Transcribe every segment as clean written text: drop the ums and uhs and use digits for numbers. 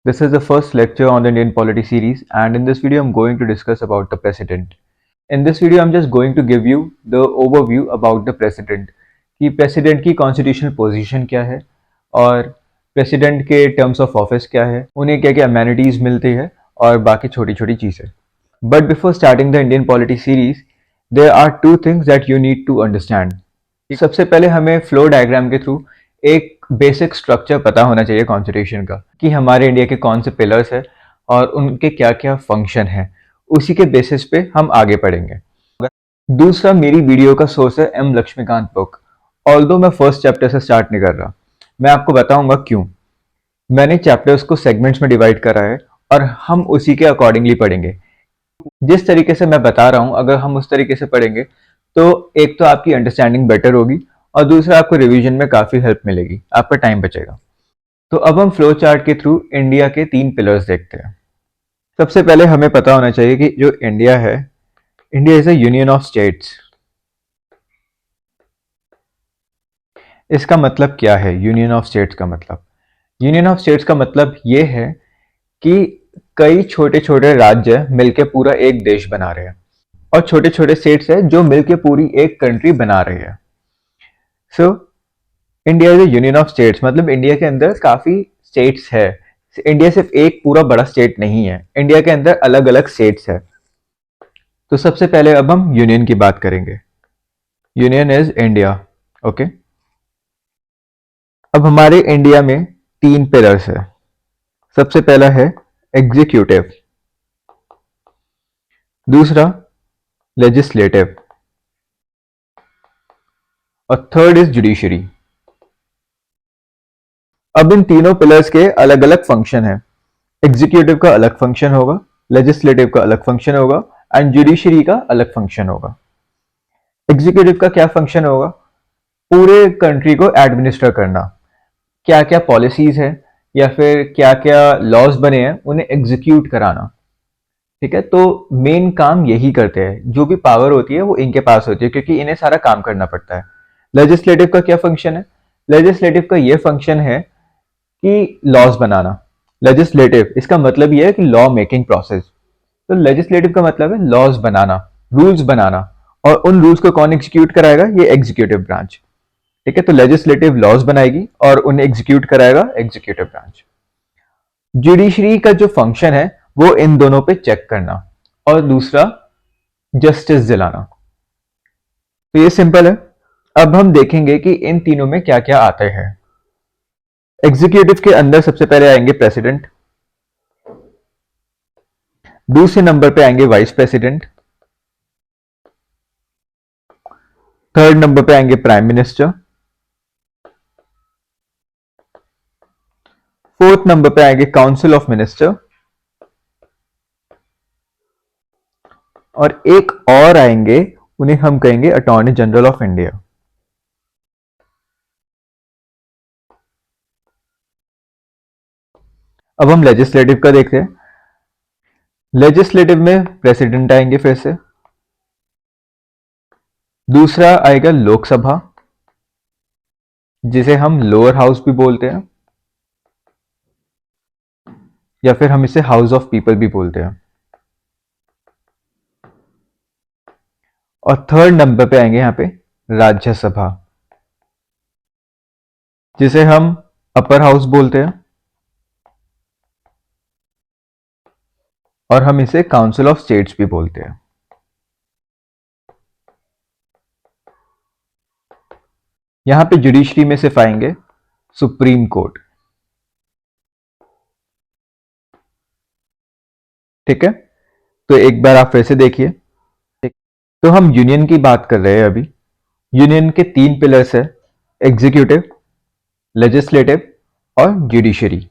This is the first lecture on the Indian polity series, and in this video I'm going to discuss about the president. In this video I'm just going to give you the overview about the president कि president की constitutional position क्या है और president के terms of office क्या है, उन्हें क्या क्या amenities मिलती है और बाकी छोटी छोटी चीज़ें. But before starting the Indian polity series, there are two things that you need to understand. सबसे पहले हमें फ्लो डायग्राम के थ्रू एक बेसिक स्ट्रक्चर पता होना चाहिए कॉन्स्टिट्यूशन का कि हमारे इंडिया के कौन से पिलर्स है और उनके क्या क्या फंक्शन है. उसी के बेसिस पे हम आगे पढ़ेंगे. दूसरा मेरी वीडियो का सोर्स है एम लक्ष्मीकांत बुक. ऑल्दो मैं फर्स्ट चैप्टर से स्टार्ट नहीं कर रहा, मैं आपको बताऊंगा क्यों. मैंने चैप्टर्स को सेगमेंट्स में डिवाइड करा है और हम उसी के अकॉर्डिंगली पढ़ेंगे. जिस तरीके से मैं बता रहा हूँ अगर हम उस तरीके से पढ़ेंगे तो एक तो आपकी अंडरस्टैंडिंग बेटर होगी और दूसरा आपको रिवीजन में काफ़ी हेल्प मिलेगी, आपका टाइम बचेगा. तो अब हम फ्लो चार्ट के थ्रू इंडिया के 3 पिलर्स देखते हैं. सबसे पहले हमें पता होना चाहिए कि जो इंडिया है, India is a union of states. इसका मतलब क्या है यूनियन ऑफ स्टेट्स का मतलब? यूनियन ऑफ स्टेट्स का मतलब ये है कि कई छोटे छोटे राज्य मिलके पूरा एक देश बना रहे हैं और छोटे छोटे स्टेट्स है जो मिलके पूरी एक कंट्री बना रहे हैं. So India is a union of states मतलब इंडिया के अंदर काफी स्टेट्स है. इंडिया सिर्फ एक पूरा बड़ा स्टेट नहीं है, इंडिया के अंदर अलग अलग स्टेट्स है. तो सबसे पहले अब हम यूनियन की बात करेंगे. Union is India. ओके, अब हमारे इंडिया में 3 पिलर्स है. सबसे पहला है एग्जीक्यूटिव, दूसरा लेजिस्लेटिव और थर्ड इज जुडिशरी. अब इन तीनों पिलर्स के अलग अलग फंक्शन है. एग्जीक्यूटिव का अलग फंक्शन होगा, लेजिस्लेटिव का अलग फंक्शन होगा एंड जुडिशरी का अलग फंक्शन होगा. एग्जीक्यूटिव का क्या फंक्शन होगा? पूरे कंट्री को एडमिनिस्टर करना. क्या क्या पॉलिसीज है या फिर क्या क्या लॉज बने हैं उन्हें एग्जीक्यूट कराना. ठीक है, तो मेन काम यही करते हैं. जो भी पावर होती है वो इनके पास होती है क्योंकि इन्हें सारा काम करना पड़ता है. लेजिस्लेटिव का क्या फंक्शन है? लेजिस्लेटिव का ये फंक्शन है कि लॉज बनाना. लेजिस्लेटिव इसका मतलब ये है कि लॉ मेकिंग प्रोसेस. तो लेजिस्लेटिव का मतलब है लॉज बनाना, रूल्स बनाना, और उन रूल्स को कौन एग्जीक्यूट कराएगा? ये एग्जीक्यूटिव ब्रांच. ठीक है, तो लेजिस्लेटिव लॉज बनाएगी और उन्हें एग्जीक्यूट कराएगा एग्जीक्यूटिव ब्रांच. जुडिशरी का जो फंक्शन है वो इन दोनों पे चेक करना और दूसरा जस्टिस दिलाना. तो ये सिंपल है. अब हम देखेंगे कि इन तीनों में क्या क्या आते हैं. एग्जीक्यूटिव के अंदर सबसे पहले आएंगे प्रेसिडेंट, दूसरे नंबर पे आएंगे वाइस प्रेसिडेंट, थर्ड नंबर पे आएंगे प्राइम मिनिस्टर, फोर्थ नंबर पे आएंगे काउंसिल ऑफ मिनिस्टर और एक और आएंगे, उन्हें हम कहेंगे अटॉर्नी जनरल ऑफ इंडिया. अब हम लेजिस्लेटिव का देखते हैं. लेजिस्लेटिव में प्रेसिडेंट आएंगे फिर से, दूसरा आएगा लोकसभा जिसे हम लोअर हाउस भी बोलते हैं या फिर हम इसे हाउस ऑफ पीपल भी बोलते हैं. और थर्ड नंबर पे आएंगे यहाँ पे राज्यसभा जिसे हम अपर हाउस बोलते हैं और हम इसे काउंसिल ऑफ स्टेट्स भी बोलते हैं. यहां पे जुडिशरी में सिर्फ आएंगे सुप्रीम कोर्ट. ठीक है, तो एक बार आप फिर से देखिए. तो हम यूनियन की बात कर रहे हैं अभी. यूनियन के 3 पिलर्स है, एग्जीक्यूटिव, लेजिस्लेटिव और जुडिशरी.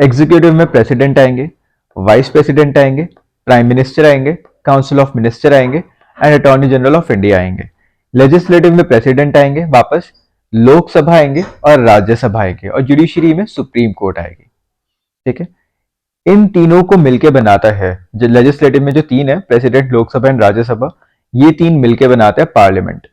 एग्जीक्यूटिव में प्रेसिडेंट आएंगे, वाइस प्रेसिडेंट आएंगे, प्राइम मिनिस्टर आएंगे, काउंसिल ऑफ मिनिस्टर आएंगे and attorney general of India आएंगे. लेजिस्लेटिव में प्रेसिडेंट आएंगे वापस, लोकसभा आएंगे और राज्यसभा आएंगे और जुडिशरी में सुप्रीम कोर्ट आएगी. ठीक है, इन तीनों को मिलके बनाता है, जो लेजिस्लेटिव में जो 3 है, प्रेसिडेंट, लोकसभा एंड राज्यसभा, ये 3 मिलके बनाते हैं पार्लियामेंट.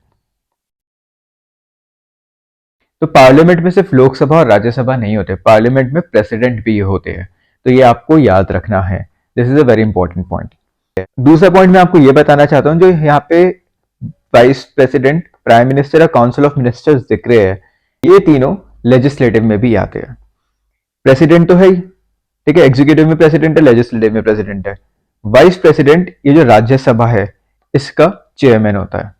तो पार्लियामेंट में सिर्फ लोकसभा और राज्यसभा नहीं होते, पार्लियामेंट में प्रेसिडेंट भी होते हैं। तो ये आपको याद रखना है, this is a very important point. दूसरा पॉइंट मैं आपको ये बताना चाहता हूँ, जो यहाँ पे वाइस प्रेसिडेंट, प्राइम मिनिस्टर और काउंसिल ऑफ मिनिस्टर्स दिख रहे हैं, ये तीनों लेजिस्लेटिव में भी आते हैं। प्रेसिडेंट तो है ही, ठीक है, एग्जीक्यूटिव में प्रेसिडेंट है, लेजिस्लेटिव में प्रेसिडेंट है। वाइस प्रेसिडेंट, ये जो राज्यसभा है, इसका चेयरमैन होता है।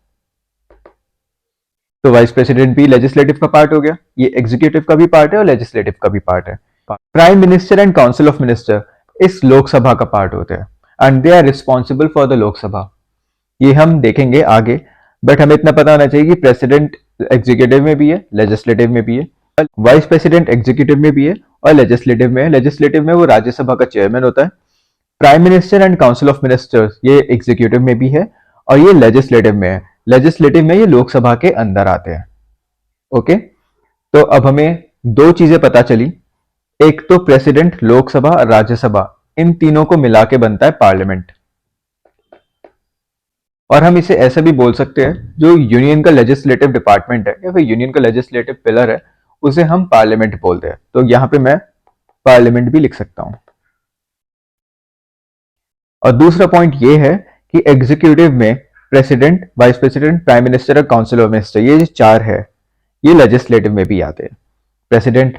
तो वाइस प्रेसिडेंट भी लेजिस्लेटिव का पार्ट हो गया, ये एग्जीक्यूटिव का भी पार्ट है और लेजिस्लेटिव का भी पार्ट है। Prime minister and council of minister इस लोकसभा का पार्ट होते हैं and they are responsible for the Lok Sabha. ये हम देखेंगे आगे, बट हमें इतना पता होना चाहिए कि प्रेसिडेंट एग्जीक्यूटिव में भी है, लेजिस्लेटिव में भी है, वाइस प्रेसिडेंट एग्जीक्यूटिव में भी है और लेजिस्लेटिव में है। लेजिस्लेटिव में वो राज्यसभा का चेयरमैन होता है। Prime minister and council of ministers ये एग्जीक्यूटिव में भी है और ये लेजिस्लेटिव में है। लेजिस्लेटिव में ये लोकसभा के अंदर आते हैं। ओके, तो अब हमें दो चीजें पता चली, एक तो प्रेसिडेंट, लोकसभा और राज्यसभा, इन तीनों को मिला के बनता है पार्लियामेंट। और हम इसे ऐसा भी बोल सकते हैं, जो यूनियन का लेजिस्लेटिव डिपार्टमेंट है या फिर यूनियन का लेजिस्लेटिव पिलर है, उसे हम पार्लियामेंट बोलते हैं। तो यहां पे मैं पार्लियामेंट भी लिख सकता हूं। और दूसरा पॉइंट ये है कि एग्जीक्यूटिव में president, vice president, prime minister और काउंसिल ऑफ मिनिस्टर, ये जो चार है, ये लेजिस्लेटिव में भी आते हैं। प्रेसिडेंट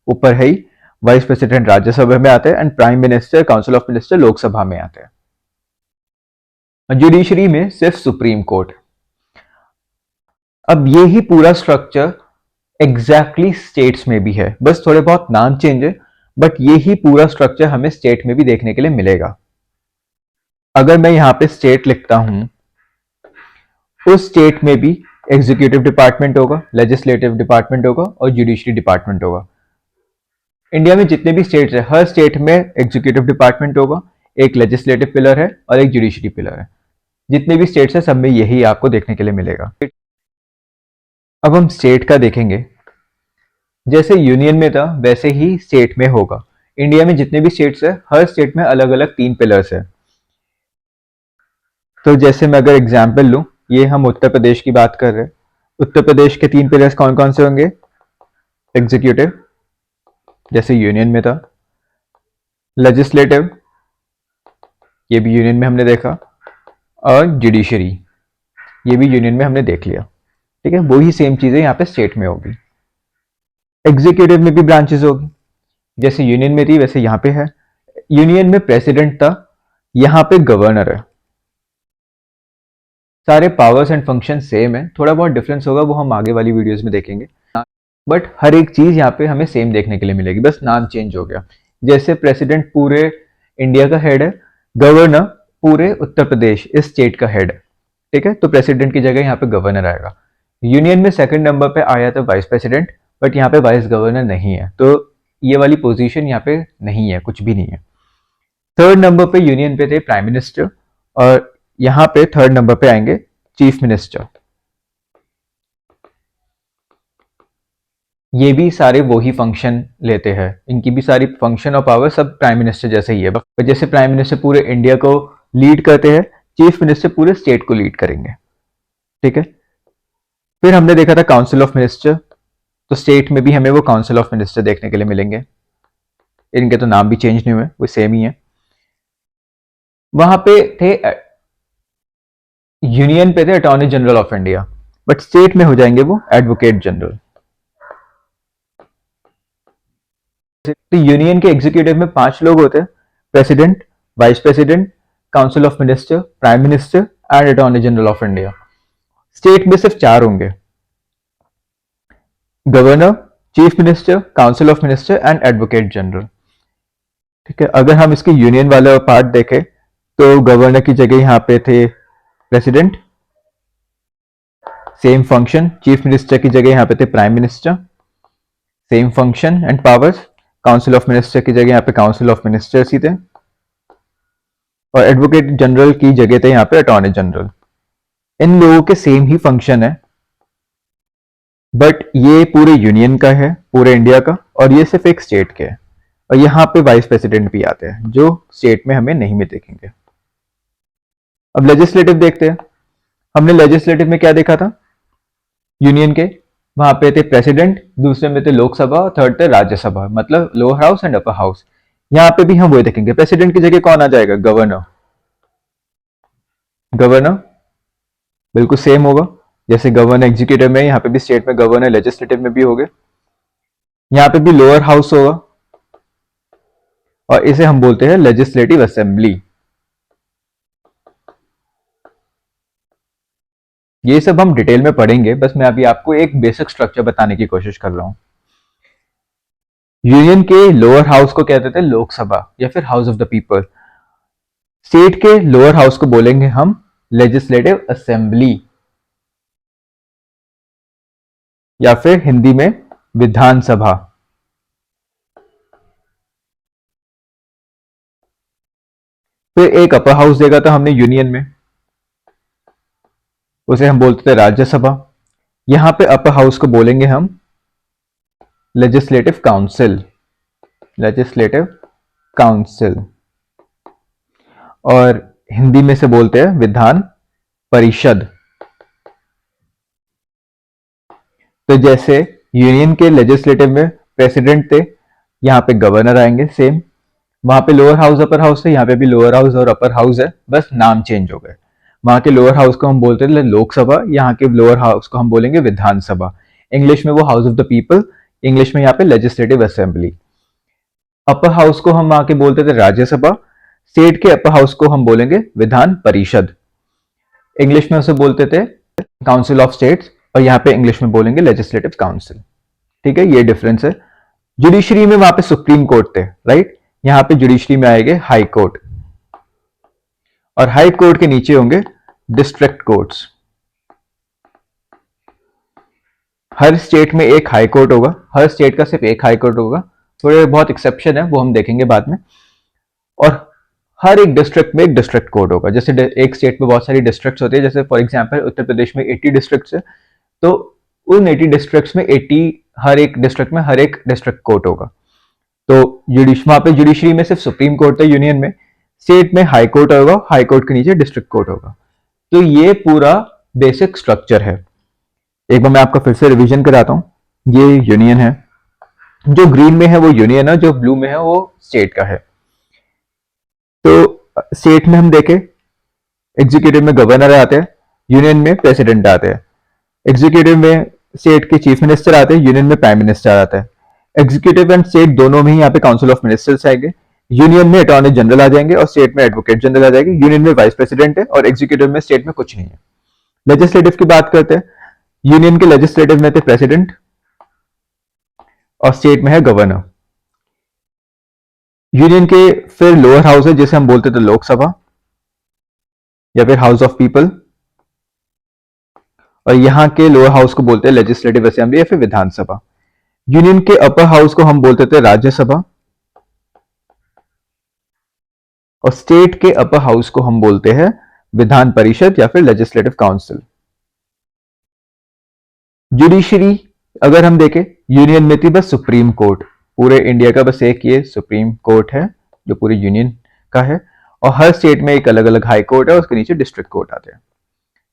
ऊपर है ही, वाइस प्रेसिडेंट राज्यसभा में आते हैं and prime minister, council of minister Lok Sabha में आते हैं। जुडिशरी में सिर्फ सुप्रीम कोर्ट। अब ये ही पूरा स्ट्रक्चर एग्जैक्टली स्टेट्स में भी है, बस थोड़े बहुत नाम चेंज है, बट ये ही पूरा स्ट्रक्चर हमें स्टेट में भी देखने के लिए मिलेगा। अगर मैं यहां पे स्टेट लिखता हूं, उस स्टेट में भी एग्जीक्यूटिव डिपार्टमेंट होगा, लेजिस्लेटिव डिपार्टमेंट होगा और जुडिशरी डिपार्टमेंट होगा। इंडिया में जितने भी स्टेट्स है, हर स्टेट में एग्जीक्यूटिव डिपार्टमेंट होगा, एक लेजिस्लेटिव पिलर है और एक जुडिशरी पिलर है। जितने भी स्टेट्स है, सब में यही आपको देखने के लिए मिलेगा। अब हम स्टेट का देखेंगे। जैसे यूनियन में था वैसे ही स्टेट में होगा। इंडिया में जितने भी स्टेट्स है, हर स्टेट में अलग अलग तीन पिलर्स है। तो जैसे मैं अगर एग्जाम्पल लूं, ये हम उत्तर प्रदेश की बात कर रहे हैं। उत्तर प्रदेश के तीन पिलर्स कौन कौन से होंगे? एग्जीक्यूटिव, जैसे यूनियन में था, लेजिस्लेटिव, ये भी यूनियन में हमने देखा, और जुडिशरी, ये भी यूनियन में हमने देख लिया। ठीक है, वही सेम चीजें यहाँ पे स्टेट में होगी। एग्जीक्यूटिव में भी ब्रांचेस होगी, जैसे यूनियन में थी वैसे यहाँ पे है। यूनियन में प्रेसिडेंट था, यहाँ पे गवर्नर है। सारे पावर्स एंड फंक्शन सेम है, थोड़ा बहुत डिफरेंस होगा, वो हम आगे वाली वीडियोस में देखेंगे, बट हर एक चीज यहाँ पे हमें सेम देखने के लिए मिलेगी, बस नाम चेंज हो गया। जैसे प्रेसिडेंट पूरे इंडिया का हेड है, गवर्नर पूरे उत्तर प्रदेश इस स्टेट का हेड है। ठीक है, तो प्रेसिडेंट की जगह यहाँ पे गवर्नर आएगा। यूनियन में सेकंड नंबर पे आया था वाइस प्रेसिडेंट, बट यहाँ पे वाइस गवर्नर नहीं है, तो ये वाली पोजीशन यहाँ पे नहीं है, कुछ भी नहीं है। थर्ड नंबर पे यूनियन पे थे प्राइम मिनिस्टर, और यहाँ पे थर्ड नंबर पे आएंगे चीफ मिनिस्टर। ये भी सारे वही फंक्शन लेते हैं, इनकी भी सारी फंक्शन और पावर सब प्राइम मिनिस्टर जैसे ही है। जैसे प्राइम मिनिस्टर पूरे इंडिया को लीड करते हैं, चीफ मिनिस्टर पूरे स्टेट को लीड करेंगे। ठीक है, फिर हमने देखा था काउंसिल ऑफ मिनिस्टर, तो स्टेट में भी हमें वो काउंसिल ऑफ मिनिस्टर देखने के लिए मिलेंगे। इनके तो नाम भी चेंज नहीं हुए, वो सेम ही है। वहां पे थे, यूनियन पे थे attorney general of India, but state में हो जाएंगे वो एडवोकेट जनरल। तो यूनियन के एग्जीक्यूटिव में 5 लोग होते हैं, president, vice president, council of minister, prime minister and attorney general of India. State में सिर्फ 4 होंगे, governor, chief minister, council of minister and advocate general. ठीक है, अगर हम इसके यूनियन वाला पार्ट देखें, तो गवर्नर की जगह यहाँ पे थे president, same function. Chief minister की जगह यहाँ पे थे prime minister, same function and powers. Council of minister की जगह यहाँ पे काउंसिल ऑफ मिनिस्टर्स ही थे, और एडवोकेट जनरल की जगह थे यहाँ पे अटॉर्नी जनरल। इन लोगों के सेम ही फंक्शन है, बट ये पूरे यूनियन का है, पूरे इंडिया का, और ये सिर्फ एक स्टेट के है। और यहाँ पे वाइस प्रेसिडेंट भी आते हैं, जो स्टेट में हमें नहीं में देखेंगे। अब लेजिस्लेटिव देखते हैं। हमने लेजिस्लेटिव में क्या देखा था यूनियन के? वहां पे थे प्रेसिडेंट, दूसरे में थे लोकसभा और थर्ड थे राज्यसभा, मतलब lower house and upper house. यहाँ पे भी हम वही देखेंगे, प्रेसिडेंट की जगह कौन आ जाएगा? गवर्नर। गवर्नर बिल्कुल सेम होगा, जैसे गवर्नर एग्जीक्यूटिव में, यहाँ पे भी स्टेट में गवर्नर लेजिस्लेटिव में भी हो गए। यहाँ पे भी लोअर हाउस होगा और इसे हम बोलते हैं लेजिस्लेटिव असेंबली। ये सब हम डिटेल में पढ़ेंगे, बस मैं अभी आपको एक बेसिक स्ट्रक्चर बताने की कोशिश कर रहा हूं। यूनियन के लोअर हाउस को कहते थे लोकसभा या फिर house of the people. State के लोअर हाउस को बोलेंगे हम लेजिस्लेटिव असेंबली, या फिर हिंदी में विधानसभा। फिर एक अपर हाउस देगा था हमने यूनियन में, उसे हम बोलते थे राज्यसभा। यहां पे अपर हाउस को बोलेंगे हम लेजिस्लेटिव काउंसिल, लेजिस्लेटिव काउंसिल, और हिंदी में से बोलते हैं विधान परिषद। तो जैसे यूनियन के लेजिस्लेटिव में प्रेसिडेंट थे, यहाँ पे गवर्नर आएंगे सेम। वहां पे लोअर हाउस अपर हाउस थे, यहाँ पे भी लोअर हाउस और अपर हाउस है, बस नाम चेंज हो गए। वहां के लोअर हाउस को हम बोलते थे लोकसभा, यहाँ के लोअर हाउस को हम बोलेंगे विधानसभा। इंग्लिश में वो house of the people, English में यहाँ पे लेजिस्लेटिव असेंबली। अपर हाउस को हम वहां के बोलते थे राज्यसभा, स्टेट के अपर हाउस को हम बोलेंगे विधान परिषद। इंग्लिश में उसे बोलते थे काउंसिल ऑफ स्टेट्स, और यहाँ पे इंग्लिश में बोलेंगे लेजिस्लेटिव काउंसिल। ठीक है, ये डिफरेंस है। जुडिशरी में वहां पे सुप्रीम कोर्ट थे, राइट। यहाँ पे जुडिशरी में आएंगे हाई कोर्ट, और हाई कोर्ट के नीचे होंगे डिस्ट्रिक्ट कोर्ट्स। हर स्टेट में एक हाई कोर्ट होगा, हर स्टेट का सिर्फ एक हाई कोर्ट होगा, थोड़े बहुत एक्सेप्शन है वो हम देखेंगे बाद में। और हर एक डिस्ट्रिक्ट में एक डिस्ट्रिक्ट कोर्ट होगा। जैसे एक स्टेट में बहुत सारी डिस्ट्रिक्ट्स होती है, जैसे फॉर एग्जांपल उत्तर प्रदेश में 80 डिस्ट्रिक्ट्स है, तो उन 80 डिस्ट्रिक्ट्स में 80, हर एक डिस्ट्रिक्ट में हर एक डिस्ट्रिक्ट कोर्ट होगा। तो वहां पे जुडिशरी में सिर्फ सुप्रीम कोर्ट है यूनियन में, स्टेट में हाई कोर्ट होगा, हाई कोर्ट के नीचे डिस्ट्रिक्ट कोर्ट होगा। तो ये पूरा बेसिक स्ट्रक्चर है। एक बार मैं आपका फिर से रिवीजन कराता हूं। ये यूनियन है, जो ग्रीन में है वो यूनियन है, जो ब्लू में है वो स्टेट का है। तो स्टेट में हम देखें, एग्जीक्यूटिव में गवर्नर आते हैं, यूनियन में प्रेसिडेंट आते हैं। एग्जीक्यूटिव में स्टेट के चीफ मिनिस्टर आते हैं, यूनियन में प्राइम मिनिस्टर आता है। एग्जीक्यूटिव एंड स्टेट दोनों में ही यहाँ पे काउंसिल ऑफ मिनिस्टर्स आएंगे। यूनियन में अटॉर्नी जनरल आ जाएंगे और स्टेट में एडवोकेट जनरल आ जाएंगे। यूनियन में वाइस प्रेसिडेंट है और एग्जीक्यूटिव में स्टेट में कुछ नहीं है। लेजिस्लेटिव की बात करते हैं, यूनियन के लेजिस्लेटिव में थे प्रेसिडेंट और स्टेट में है गवर्नर। यूनियन के फिर लोअर हाउस है जिसे हम बोलते थे लोकसभा या फिर हाउस ऑफ पीपल, और यहां के लोअर हाउस को बोलते हैं लेजिस्लेटिव असेंबली या फिर विधानसभा। यूनियन के अपर हाउस को हम बोलते थे राज्यसभा, और स्टेट के अपर हाउस को हम बोलते हैं विधान परिषद या फिर लेजिस्लेटिव काउंसिल। जुडिशरी अगर हम देखें, यूनियन में थी बस सुप्रीम कोर्ट, पूरे इंडिया का बस एक ये सुप्रीम कोर्ट है जो पूरी यूनियन का है, और हर स्टेट में एक अलग अलग हाई कोर्ट है, उसके नीचे डिस्ट्रिक्ट कोर्ट आते हैं।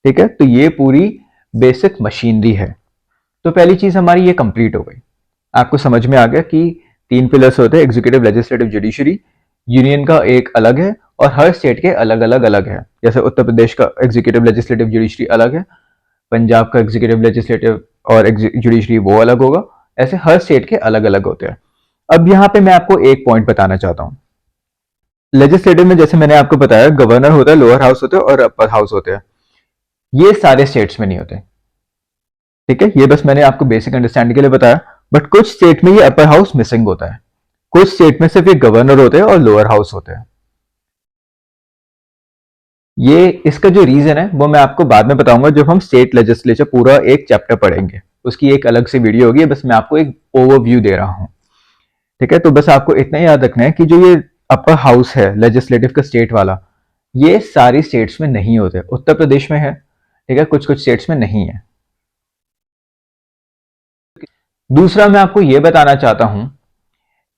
ठीक है, तो ये पूरी बेसिक मशीनरी है। तो पहली चीज हमारी ये कंप्लीट हो गई, आपको समझ में आ गया कि 3 पिलर्स होते हैं, एग्जीक्यूटिव, लेजिस्लेटिव, जुडिशरी। यूनियन का एक अलग है और हर स्टेट के अलग अलग अलग है। जैसे उत्तर प्रदेश का एग्जीक्यूटिव, लेजिस्लेटिव, जुडिशरी अलग है, पंजाब का एग्जीक्यूटिव, लेजिस्लेटिव और जुडिशरी वो अलग होगा। ऐसे हर स्टेट के अलग अलग होते हैं। अब यहाँ पे मैं आपको एक पॉइंट बताना चाहता हूँ। लेजिस्लेटिव में जैसे मैंने आपको बताया, गवर्नर होता है, लोअर हाउस होते हैं और अपर हाउस होते हैं। ये सारे स्टेट्स में नहीं होते। ठीक है, ये बस मैंने आपको बेसिक अंडरस्टैंडिंग के लिए बताया। बट कुछ स्टेट में ये अपर हाउस मिसिंग होता है, कुछ स्टेट में सिर्फ ये गवर्नर होते हैं और लोअर हाउस होते हैं। ये इसका जो रीजन है वो मैं आपको बाद में बताऊंगा जब हम स्टेट लेजिस्लेचर पूरा एक चैप्टर पढ़ेंगे, उसकी एक अलग से वीडियो होगी। बस मैं आपको एक ओवरव्यू दे रहा हूं। ठीक है, तो बस आपको इतना याद रखना है कि जो ये अपर हाउस है लेजिस्लेटिव का स्टेट वाला, ये सारी स्टेट्स में नहीं होते। उत्तर प्रदेश में है, ठीक है, कुछ कुछ स्टेट्स में नहीं है। दूसरा मैं आपको यह बताना चाहता हूं,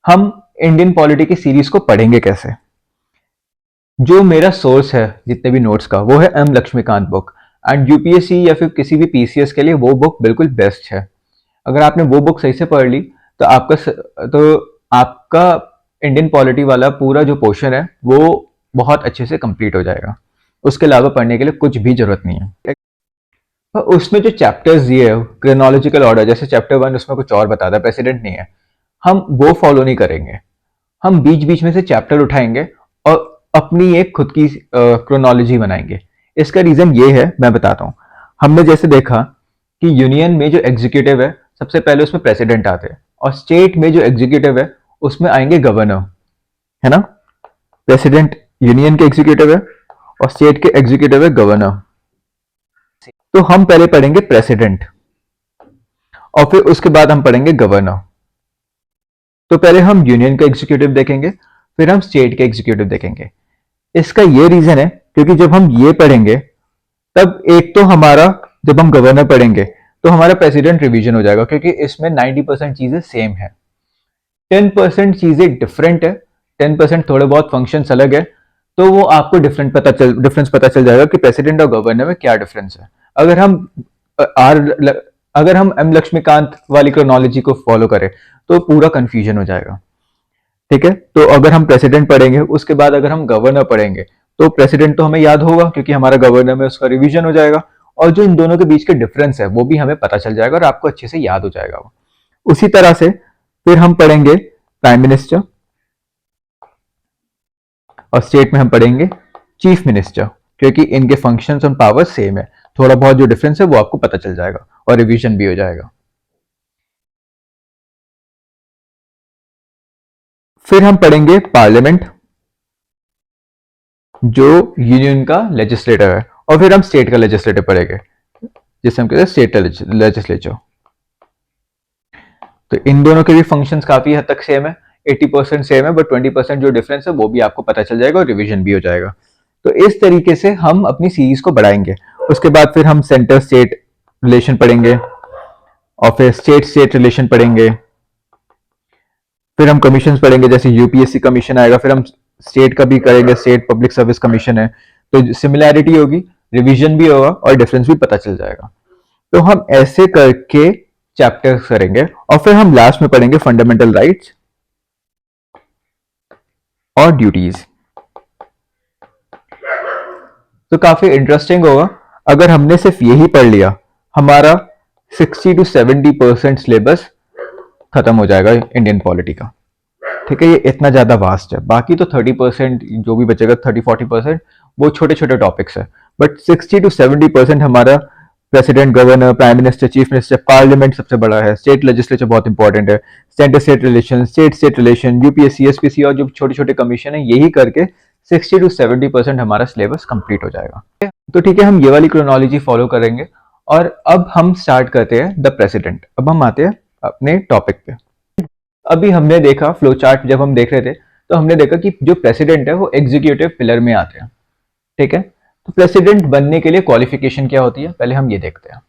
हम इंडियन पॉलिटी की सीरीज को पढ़ेंगे कैसे। जो मेरा सोर्स है जितने भी नोट्स का, वो है M Laxmikanth book, and UPSC या फिर किसी भी पीसीएस के लिए वो बुक बिल्कुल बेस्ट है। अगर आपने वो बुक सही से पढ़ ली तो आपका इंडियन पॉलिटी वाला पूरा जो पोर्शन है वो बहुत अच्छे से कंप्लीट हो जाएगा। उसके अलावा पढ़ने के लिए कुछ भी जरूरत नहीं है। तो उसमें जो चैप्टर्स दिए है क्रोनोलॉजिकल ऑर्डर, जैसे चैप्टर 1 उसमें कुछ और बताता है, प्रेसिडेंट नहीं है, हम वो फॉलो नहीं करेंगे। हम बीच बीच में से चैप्टर उठाएंगे और अपनी एक खुद की क्रोनोलॉजी बनाएंगे। इसका रीजन ये है, मैं बताता हूँ। हमने जैसे देखा कि यूनियन में जो एग्जीक्यूटिव है सबसे पहले उसमें प्रेसिडेंट आते हैं, और स्टेट में जो एग्जीक्यूटिव है उसमें आएंगे गवर्नर, है ना। प्रेसिडेंट यूनियन के एग्जीक्यूटिव है और स्टेट के एग्जीक्यूटिव है गवर्नर। तो हम पहले पढ़ेंगे प्रेसिडेंट और फिर उसके बाद हम पढ़ेंगे गवर्नर। तो पहले हम यूनियन का एग्जीक्यूटिव देखेंगे, फिर हम स्टेट के एग्जीक्यूटिव देखेंगे। इसका ये रीजन है क्योंकि जब हम ये पढ़ेंगे तब एक तो हमारा, जब हम गवर्नर पढ़ेंगे तो हमारा प्रेसिडेंट रिवीजन हो जाएगा, क्योंकि इसमें 90% चीजें सेम है, 10% चीजें डिफरेंट है, 10% थोड़े बहुत फंक्शंस अलग है। तो वो आपको डिफरेंस पता चल जाएगा कि प्रेसिडेंट और गवर्नर में क्या डिफरेंस है। अगर हम आर अगर हम एम लक्ष्मीकांत वाली क्रोनोलॉजी को फॉलो करें तो पूरा कंफ्यूजन हो जाएगा। ठीक है, तो अगर हम प्रेसिडेंट पढ़ेंगे उसके बाद अगर हम गवर्नर पढ़ेंगे तो प्रेसिडेंट तो हमें याद होगा क्योंकि हमारा गवर्नर में उसका रिवीजन हो जाएगा, और जो इन दोनों के बीच के डिफरेंस है वो भी हमें पता चल जाएगा और आपको अच्छे से याद हो जाएगा वो। उसी तरह से फिर हम पढ़ेंगे प्राइम मिनिस्टर, और स्टेट में हम पढ़ेंगे चीफ मिनिस्टर, क्योंकि इनके फंक्शंस और पावर्स सेम है। थोड़ा बहुत जो डिफरेंस है वो आपको पता चल जाएगा और रिवीजन भी हो जाएगा। फिर हम पढ़ेंगे पार्लियामेंट, जो यूनियन का लेजिस्लेटर है, और फिर हम स्टेट का लेजिस्लेटर पढ़ेंगे जिसे हम कहते हैं स्टेट लेजिस्लेचर। तो इन दोनों के भी फंक्शंस काफी हद तक सेम है, 80% सेम है, बट 20% जो डिफरेंस है वो भी आपको पता चल जाएगा और रिवीजन भी हो जाएगा। तो इस तरीके से हम अपनी सीरीज को बढ़ाएंगे। उसके बाद फिर हम सेंटर स्टेट रिलेशन पढ़ेंगे और फिर स्टेट स्टेट रिलेशन पढ़ेंगे। फिर हम कमीशन पढ़ेंगे, जैसे यूपीएससी कमीशन आएगा, फिर हम स्टेट का भी करेंगे, स्टेट पब्लिक सर्विस कमीशन है। तो सिमिलैरिटी होगी, रिवीजन भी होगा और डिफरेंस भी पता चल जाएगा। तो हम ऐसे करके चैप्टर करेंगे और फिर हम लास्ट में पढ़ेंगे फंडामेंटल राइट्स और ड्यूटीज। तो काफी इंटरेस्टिंग होगा। अगर हमने सिर्फ यही पढ़ लिया, हमारा 60 to 70% सिलेबस खत्म हो जाएगा इंडियन पॉलिटी का। ठीक है, ये इतना ज्यादा वास्ट है। बाकी तो 30% जो भी बचेगा, 30-40% वो छोटे छोटे टॉपिक्स है, बट 60 to 70% हमारा president, governor, prime minister, chief minister, parliament सबसे बड़ा है, स्टेट लेजिस्लेचर बहुत इंपॉर्टेंट है, centre state relation, state state relation, UPSC, SPC और जो छोटे छोटे कमीशन है, यही करके 60 to 70% हमारा सिलेबस कंप्लीट हो जाएगा। तो ठीक है, हम ये वाली क्रोनोलॉजी फॉलो करेंगे। और अब हम स्टार्ट करते हैं द प्रेसिडेंट। अब हम आते हैं अपने टॉपिक पे। अभी हमने देखा फ्लो चार्ट, जब हम देख रहे थे तो हमने देखा कि जो प्रेसिडेंट है वो एग्जीक्यूटिव पिलर में आते हैं। ठीक है, तो प्रेसिडेंट बनने के लिए क्वालिफिकेशन क्या होती है, पहले हम ये देखते हैं।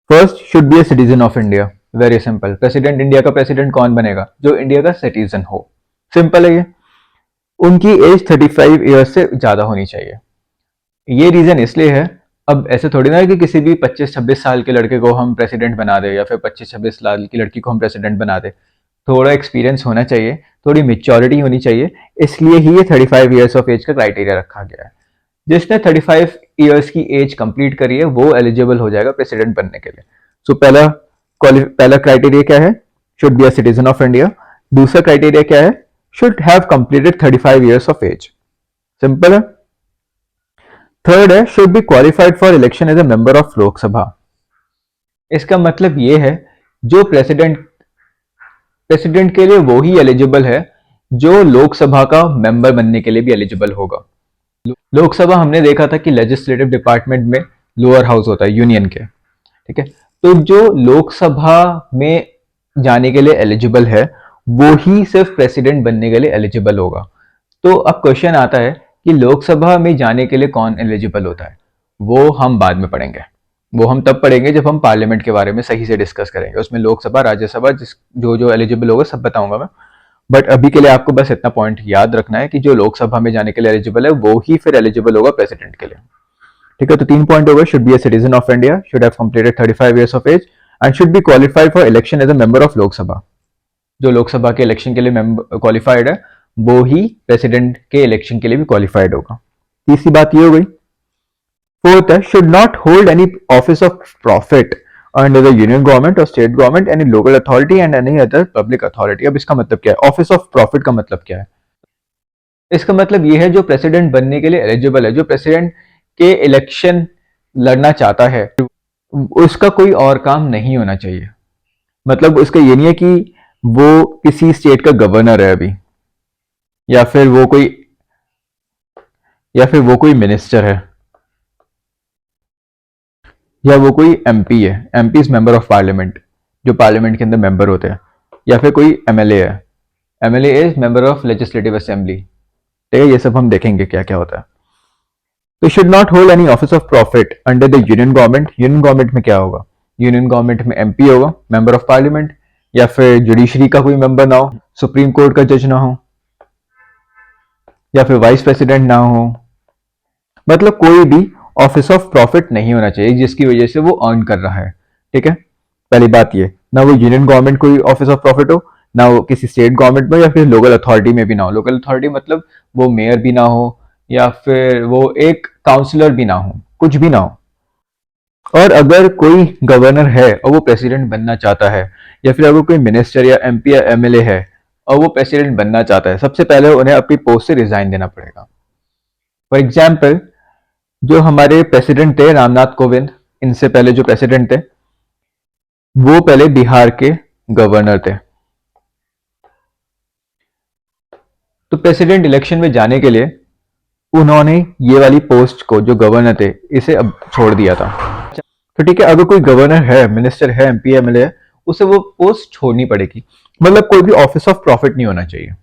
First, should be a citizen of India. Very simple. President, India का प्रेसिडेंट कौन बनेगा? जो इंडिया का सिटीजन हो। सिंपल है ये। उनकी एज 35 ईयर्स से ज्यादा होनी चाहिए। ये रीजन इसलिए है, अब ऐसे थोड़ी ना है कि किसी भी 25-26 साल के लड़के को हम प्रेसिडेंट बना दे, या फिर 25-26 साल की लड़की को हम प्रेसिडेंट बना दे। थोड़ा एक्सपीरियंस होना चाहिए, थोड़ी मेच्योरिटी होनी चाहिए, इसलिए ही ये 35 ईयर्स ऑफ एज का क्राइटेरिया रखा गया है। जिसने 35 ईयर्स की एज कंप्लीट करी है वो एलिजिबल हो जाएगा प्रेसिडेंट बनने के लिए। सो पहला क्राइटेरिया क्या है? Should be a citizen of India. दूसरा क्राइटेरिया क्या है? Should have completed 35 years of age. Simple है। थर्ड है, should be qualified for election as a member of Lok Sabha. इसका मतलब ये है, जो प्रेसिडेंट के लिए वो ही एलिजिबल है जो लोकसभा का मेंबर बनने के लिए भी एलिजिबल होगा। लोकसभा हमने देखा था कि लेजिस्लेटिव डिपार्टमेंट में लोअर हाउस होता है यूनियन के। ठीक है, तो जो लोकसभा में जाने के लिए एलिजिबल है वो ही सिर्फ प्रेसिडेंट बनने के लिए एलिजिबल होगा। तो अब क्वेश्चन आता है कि लोकसभा में जाने के लिए कौन एलिजिबल होता है? वो हम बाद में पढ़ेंगे। वो हम तब पढ़ेंगे जब हम पार्लियामेंट के बारे में सही से डिस्कस करेंगे। उसमें लोकसभा, राज्यसभा, जो जो एलिजिबल होगा सब बताऊंगा मैं। बट अभी के लिए आपको बस इतना पॉइंट याद रखना है कि जो लोकसभा में जाने के लिए एलिजिबल है वो ही फिर एलिजिबल होगा प्रेसिडेंट के लिए। ठीक है, तो 3 पॉइंट हो गए। Should be a citizen of India, should have completed 35 years of age and should be qualified for election as a member of Lok Sabha. जो लोकसभा के इलेक्शन के लिए क्वालिफाइड है वो ही प्रेसिडेंट के इलेक्शन के लिए भी क्वालिफाइड होगा। तीसरी बात ये हो गई। फोर्थ है, should not hold any office of profit under the union government और state government, any local authority and any other public authority. अब इसका मतलब क्या है? ऑफिस ऑफ प्रॉफिट का मतलब क्या है? इसका मतलब ये है जो प्रेसिडेंट बनने के लिए एलिजिबल है, जो प्रेसिडेंट के इलेक्शन लड़ना चाहता है, उसका कोई और काम नहीं होना चाहिए। मतलब उसका ये नहीं है कि वो किसी स्टेट का गवर्नर है अभी, या फिर वो कोई मिनिस्टर है, या वो कोई एमपी है। MP is member of parliament, जो पार्लियामेंट के अंदर मेंबर होते हैं। या फिर कोई एमएलए है, MLA is member of legislative assembly. ठीक है, ये सब हम देखेंगे क्या क्या होता है। तो should not hold any office of profit under the union government. Union government में क्या होगा? यूनियन गवर्नमेंट में एमपी होगा, मेंबर ऑफ पार्लियामेंट, या फिर जुडिशरी का कोई मेंबर ना हो, सुप्रीम कोर्ट का जज ना हो, या फिर वाइस प्रेसिडेंट ना हो। मतलब कोई भी ऑफिस ऑफ प्रॉफिट नहीं होना चाहिए जिसकी वजह से वो अर्न कर रहा है। ठीक है, पहली बात ये, ना वो यूनियन गवर्नमेंट कोई ऑफिस ऑफ प्रॉफिट हो, ना वो किसी स्टेट गवर्नमेंट में या फिर लोकल अथॉरिटी में भी ना हो। लोकल अथॉरिटी मतलब वो मेयर भी ना हो, या फिर वो एक काउंसलर भी ना हो, कुछ भी ना हो। और अगर कोई गवर्नर है और वो प्रेसिडेंट बनना चाहता है, या फिर अगर कोई मिनिस्टर या एमपी या एमएलए है और वो प्रेसिडेंट बनना चाहता है, सबसे पहले उन्हें अपनी पोस्ट से रिजाइन देना पड़ेगा। फॉर एग्जाम्पल, जो हमारे प्रेसिडेंट थे रामनाथ कोविंद, इनसे पहले जो प्रेसिडेंट थे वो पहले बिहार के गवर्नर थे। तो प्रेसिडेंट इलेक्शन में जाने के लिए उन्होंने ये वाली पोस्ट को, जो गवर्नर थे, इसे अब छोड़ दिया था। तो ठीक है, अगर कोई गवर्नर है, मिनिस्टर है, एमपी एमएलए है, उसे वो पोस्ट छोड़नी पड़ेगी। मतलब कोई भी ऑफिस ऑफ प्रॉफिट नहीं होना चाहिए।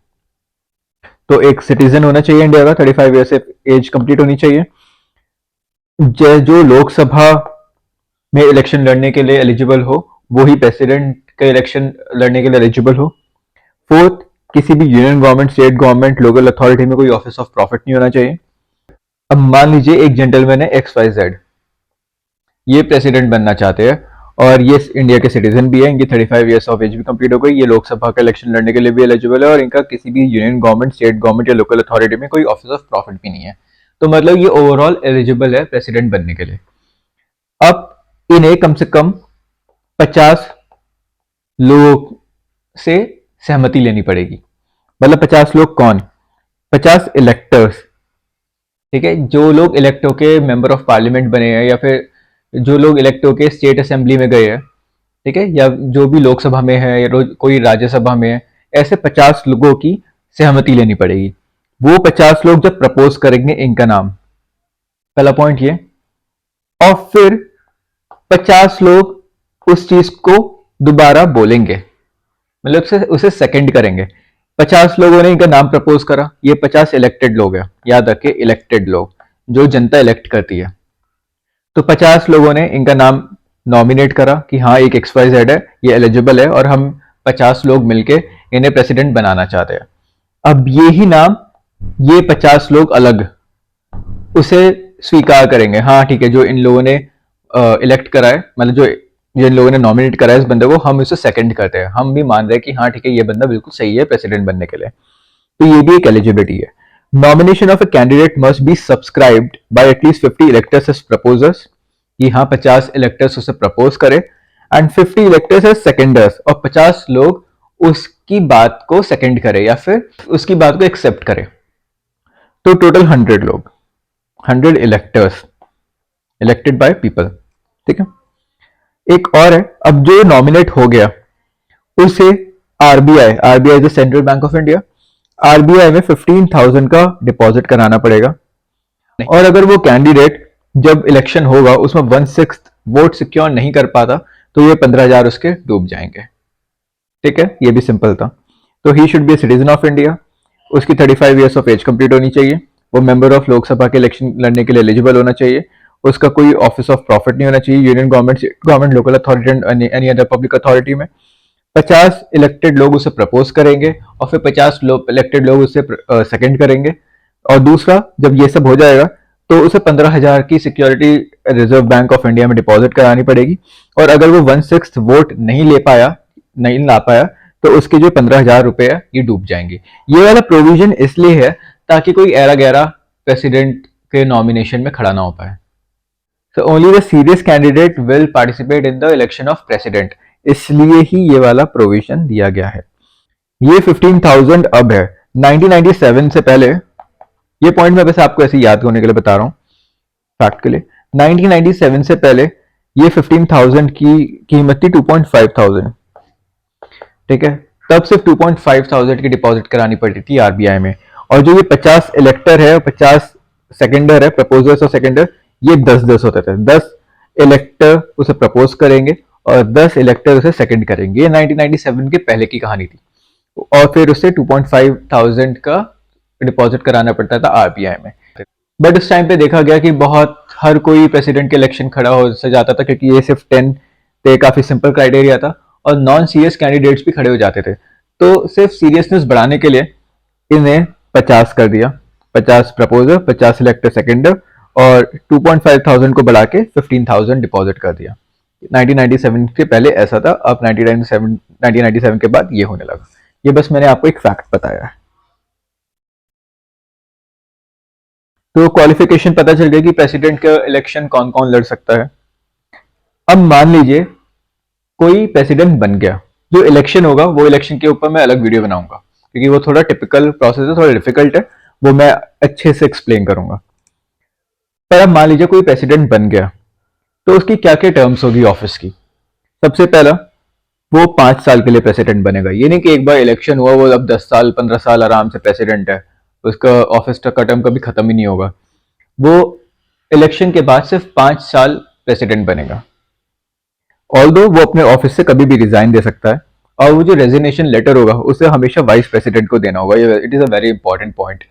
तो एक सिटीजन होना चाहिए इंडिया का, 35 ईयर से एज कंप्लीट होनी चाहिए, जो लोकसभा में इलेक्शन लड़ने के लिए एलिजिबल हो, वो ही प्रेसिडेंट का इलेक्शन लड़ने के लिए एलिजिबल हो। फोर्थ, किसी भी union government, state government, local authority में कोई ऑफिस ऑफ प्रॉफिट नहीं होना चाहिए। अब मान लीजिए एक जेंटलमैन है XYZ, ये प्रेसिडेंट बनना चाहते हैं और ये इंडिया के सिटीजन भी है, इनकी 35 ईयर्स ऑफ एज भी कंप्लीट हो गई, ये लोकसभा का इलेक्शन लड़ने के लिए भी एलिजिबल है और इनका किसी भी यूनियन गवर्नमेंट, स्टेट गवर्नमेंट या लोकल अथॉरिटी में कोई ऑफिस ऑफ प्रॉफिट भी नहीं है। तो मतलब ये ओवरऑल एलिजिबल है प्रेसिडेंट बनने के लिए। अब इन्हें कम से कम 50 लोग से सहमति लेनी पड़ेगी। मतलब 50 लोग कौन? 50 इलेक्टर्स। ठीक है, जो लोग इलेक्ट होके मेंबर ऑफ पार्लियामेंट बने हैं, या फिर जो लोग इलेक्ट होके स्टेट असेंबली में गए हैं, ठीक है, या जो भी लोकसभा में है या कोई राज्यसभा में है, ऐसे 50 लोगों की सहमति लेनी पड़ेगी। वो 50 लोग जब प्रपोज करेंगे इनका नाम, पहला पॉइंट ये, और फिर 50 लोग उस चीज को दोबारा बोलेंगे, मतलब उसे सेकंड करेंगे। 50 लोगों ने इनका नाम प्रपोज करा, ये 50 इलेक्टेड लोग हैं, याद रखे, इलेक्टेड लोग, जो जनता इलेक्ट करती है। तो 50 लोगों ने इनका नाम नॉमिनेट करा कि हाँ एक XYZ है, ये एलिजिबल है, और हम 50 लोग मिलके इन्हें प्रेसिडेंट बनाना चाहते हैं। अब ये ही नाम ये 50 लोग अलग उसे स्वीकार करेंगे, हाँ ठीक है, जो इन लोगों ने इलेक्ट करा है, मतलब जो जिन लोगों ने नॉमिनेट करा है इस बंदे को, हम इसे सेकंड करते हैं, हम भी मान रहे हैं कि हाँ ठीक है, ये बंदा बिल्कुल सही है प्रेसिडेंट बनने के लिए। तो ये भी एक एलिजिबिलिटी है। Nomination of a candidate must be subscribed by at least 50 electors as proposers, कि हाँ 50 इलेक्टर्स उसे प्रपोज करे, एंड 50 इलेक्टर्स एज सेकेंडर्स, और 50 लोग उसकी बात को सेकंड करे या फिर उसकी बात को एक्सेप्ट करे। तो टोटल 100 लोग, 100 इलेक्टर्स इलेक्टेड बाय पीपल। ठीक है, एक और है, अब जो नॉमिनेट हो गया उसे RBI is the central bank of India, RBI में 15,000 का डिपॉजिट कराना पड़ेगा। और अगर वो कैंडिडेट जब इलेक्शन होगा उसमें 1/6 वोट सिक्योर नहीं कर पाता, तो ये 15,000 उसके डूब जाएंगे। ठीक है, ये भी सिंपल था। तो he should be citizen of India, उसकी 35 ईयर्स ऑफ एज कंप्लीट होनी चाहिए, वो मेंबर ऑफ लोकसभा के इलेक्शन लड़ने के लिए एलिजिबल होना चाहिए, उसका कोई ऑफिस ऑफ प्रॉफिट नहीं होना चाहिए union government, local authority and any other public authority में। 50 इलेक्टेड लोग उसे प्रपोज करेंगे और फिर 50 इलेक्टेड लोग उसे सेकंड करेंगे। और दूसरा, जब ये सब हो जाएगा तो उसे 15,000 की security reserve bank of India में डिपॉजिट करानी पड़ेगी, और अगर वो 1/6 वोट नहीं ला पाया, तो उसके जो 15,000 रुपए है ये डूब जाएंगे। ये वाला प्रोविजन इसलिए है ताकि कोई ऐरा गैरा प्रेसिडेंट के नॉमिनेशन में खड़ा ना हो पाए। So only the serious candidate will participate in the election of president, इसलिए ही ये वाला प्रोविजन दिया गया है। ये 15,000 अब है, 1997 से पहले, ये पॉइंट मैं बस आपको ऐसे याद करने के लिए बता रहा हूँ फैक्ट के लिए। 1997 से पहले ये 15,000 की कीमत थी 2,500, ठीक है। तब सिर्फ 2,500 की डिपॉजिट करानी पड़ती थी आरबीआई में, और जो ये 50 इलेक्टर है, 50 सेकेंडर है, प्रपोजर्स और सेकेंडर, ये 10-10 होते थे। 10 इलेक्टर उसे प्रपोज करेंगे और 10 इलेक्टर उसे सेकंड करेंगे। ये 1997 के पहले की कहानी थी, और फिर उसे 2,500 का डिपॉजिट कराना पड़ता था आरबीआई में। बट उस टाइम पे देखा गया कि बहुत हर कोई प्रेसिडेंट के इलेक्शन खड़ा हो से जाता था, क्योंकि ये सिर्फ 10 पे काफी सिंपल क्राइटेरिया था, और नॉन सीरियस कैंडिडेट्स भी खड़े हो जाते थे। तो सिर्फ सीरियसनेस बढ़ाने के लिए इन्हें 50 कर दिया, 50 प्रपोजर, 50 इलेक्टर सेकेंडर, और 2,500 को बढ़ा के 15,000 डिपॉजिट कर दिया। 1997 के पहले ऐसा था, अब 1997 के बाद ये होने लगा। ये बस मैंने आपको एक फैक्ट बताया है। तो क्वालिफिकेशन पता चल गया कि प्रेसिडेंट का इलेक्शन कौन कौन लड़ सकता है। अब मान लीजिए कोई प्रेसिडेंट बन गया, जो इलेक्शन होगा वो इलेक्शन के ऊपर मैं अलग वीडियो बनाऊंगा, क्योंकि वो थोड़ा टिपिकल प्रोसेस है, थोड़ा डिफिकल्ट है, वो मैं अच्छे से एक्सप्लेन करूंगा। पर अब मान लीजिए कोई प्रेसिडेंट बन गया, तो उसकी क्या क्या टर्म्स होगी ऑफिस की। सबसे पहला, वो 5 साल के लिए प्रेसिडेंट बनेगा। ये नहीं कि एक बार इलेक्शन हुआ वो अब 10 साल 15 साल आराम से प्रेसिडेंट है, उसका ऑफिस का टर्म कभी खत्म ही नहीं होगा। वो इलेक्शन के बाद सिर्फ 5 साल प्रेसिडेंट बनेगा। ऑल्दो वो अपने ऑफिस से कभी भी रिजाइन दे सकता है, और वो जो रेजिग्नेशन लेटर होगा उसे हमेशा वाइस प्रेसिडेंट को देना होगा। It is a very important point.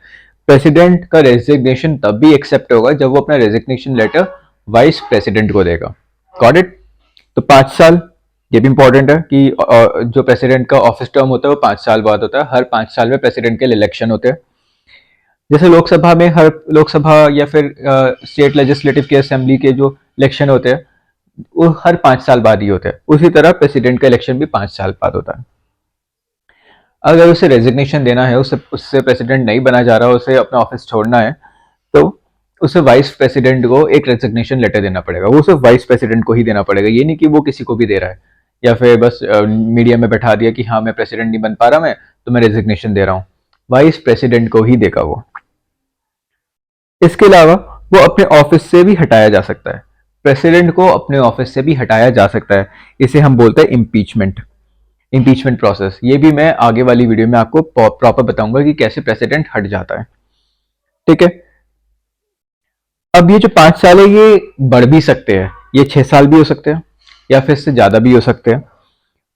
President का रेजिग्नेशन तब भी एक्सेप्ट होगा जब वो अपना रेजिग्नेशन लेटर वाइस प्रेसिडेंट को देगा। Got it? तो 5 साल, ये भी इंपॉर्टेंट है कि जो प्रेसिडेंट का ऑफिस टर्म होता है वो 5 साल बाद होता है। हर 5 साल में प्रेसिडेंट के लिए इलेक्शन होते हैं। जैसे लोकसभा में हर लोकसभा या फिर स्टेट लेजिस्लेटिव के असेंबली के जो इलेक्शन होते हैं वो हर 5 साल बाद ही होते हैं, उसी तरह प्रेसिडेंट का इलेक्शन भी 5 साल बाद होता है। अगर उसे रेजिग्नेशन देना है, उससे प्रेसिडेंट नहीं बना जा रहा, उसे अपना ऑफिस छोड़ना है, तो उसे वाइस प्रेसिडेंट को एक रेजिग्नेशन लेटर देना पड़ेगा। वो सिर्फ वाइस प्रेसिडेंट को ही देना पड़ेगा, ये नहीं कि वो किसी को भी दे रहा है, या फिर बस मीडिया में बैठा दिया कि हाँ मैं प्रेसिडेंट नहीं बन पा रहा, मैं तो मैं रेजिग्नेशन दे रहा हूँ। वाइस प्रेसिडेंट को ही देगा वो। इसके अलावा वो अपने ऑफिस से भी हटाया जा सकता है। प्रेसिडेंट को अपने ऑफिस से भी हटाया जा सकता है। इसे हम बोलते हैं इम्पीचमेंट प्रोसेस। ये भी मैं आगे वाली वीडियो में आपको प्रॉपर बताऊंगा कि कैसे प्रेसिडेंट हट जाता है। ठीक है। अब ये जो 5 साल है ये बढ़ भी सकते हैं, ये 6 साल भी हो सकते हैं, या फिर इससे ज्यादा भी हो सकते हैं।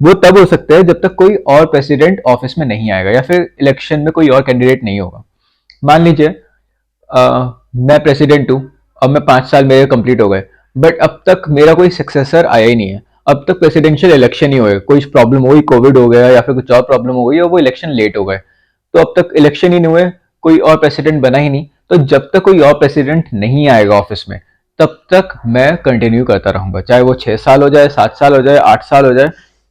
वो तब हो सकते हैं जब तक कोई और प्रेसिडेंट ऑफिस में नहीं आएगा, या फिर इलेक्शन में कोई और कैंडिडेट नहीं होगा। मान लीजिए मैं प्रेसिडेंट हूं, अब मैं 5 साल मेरे कंप्लीट हो गए, बट अब तक मेरा कोई सक्सेसर आया ही नहीं है। अब तक प्रेसिडेंशियल इलेक्शन ही हुए, कोई प्रॉब्लम हुई, कोविड हो गया या फिर कुछ और प्रॉब्लम हो गई, और वो इलेक्शन लेट हो गए, तो अब तक इलेक्शन ही नहीं हुए, कोई और प्रेसिडेंट बना ही नहीं। तो जब तक कोई और प्रेसिडेंट नहीं आएगा ऑफिस में, तब तक मैं कंटिन्यू करता रहूंगा, चाहे वो 6 साल हो जाए, 7 साल हो जाए, 8 साल हो जाए।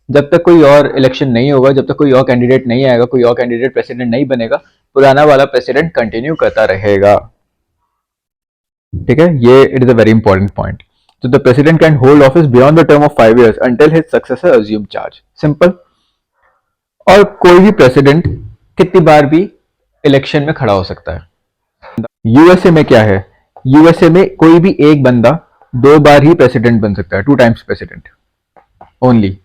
जब तक कोई और इलेक्शन नहीं होगा, जब तक कोई और कैंडिडेट नहीं आएगा, कोई और कैंडिडेट प्रेसिडेंट नहीं बनेगा, पुराना वाला प्रेसिडेंट कंटिन्यू करता रहेगा। ठीक है, ये it is a very important point. तो the president can hold office beyond the term of 5 years until his successor assume charge. Simple. और कोई भी प्रेसिडेंट कितनी बार भी इलेक्शन में खड़ा हो सकता है। यूएसए में क्या है, यूएसए में कोई भी एक बंदा 2 बार ही प्रेसिडेंट बन सकता है, 2 times president only.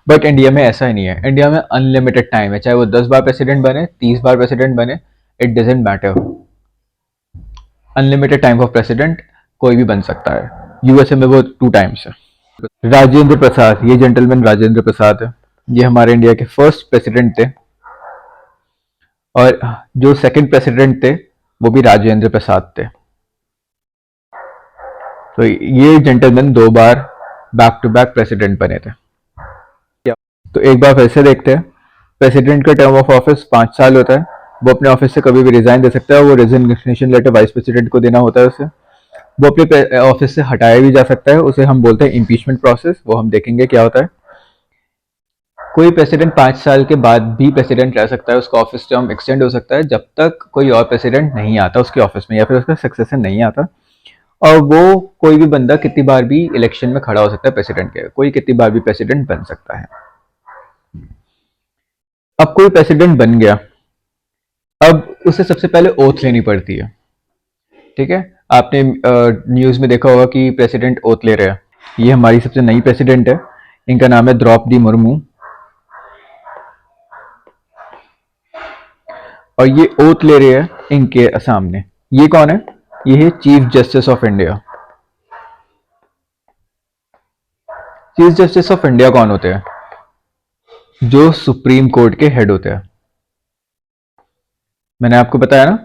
But India में ऐसा ही नहीं है। इंडिया में अनलिमिटेड टाइम है, चाहे वो 10 बार प्रेसिडेंट बने, 30 बार प्रेसिडेंट बने, it doesn't matter. Unlimited time of president कोई भी बन सकता है। यूएसए में वो 2 times है। राजेंद्र प्रसाद, ये जेंटलमैन राजेंद्र प्रसाद है, ये हमारे इंडिया के फर्स्ट प्रेसिडेंट थे, और जो सेकंड प्रेसिडेंट थे वो भी राजेंद्र प्रसाद थे। तो ये जेंटलमैन 2 बार बैक टू बैक प्रेसिडेंट बने थे। तो एक बार फिर से देखते हैं। प्रेसिडेंट का टर्म ऑफ ऑफिस 5 साल होता है, वो अपने ऑफिस से कभी भी रिजाइन दे सकता है, वो रेजिग्नेशन लेटर वाइस प्रेसिडेंट को देना होता है उसे। वो अपने ऑफिस से हटाया भी जा सकता है, उसे हम बोलते हैं इम्पीचमेंट प्रोसेस, वो हम देखेंगे क्या होता है। कोई प्रेसिडेंट 5 साल के बाद भी प्रेसिडेंट रह सकता है, उसका ऑफिस टर्म एक्सटेंड हो सकता है जब तक कोई और प्रेसिडेंट नहीं आता उसके ऑफिस में या फिर उसका सक्सेसर नहीं आता। और वो कोई भी बंदा कितनी बार भी इलेक्शन में खड़ा हो सकता है प्रेसिडेंट के, कोई कितनी बार भी प्रेसिडेंट बन सकता है। अब कोई प्रेसिडेंट बन गया, अब उसे सबसे पहले ओथ लेनी पड़ती है। ठीक है, आपने न्यूज में देखा होगा कि प्रेसिडेंट ओथ ले रहे हैं। ये हमारी सबसे नई प्रेसिडेंट है, इनका नाम है द्रौपदी मुर्मू। और ये ओथ ले रहे हैं इनके सामने। ये कौन है? ये है chief justice of India. Chief justice of India कौन होते हैं? जो सुप्रीम कोर्ट के हेड होते हैं। मैंने आपको बताया ना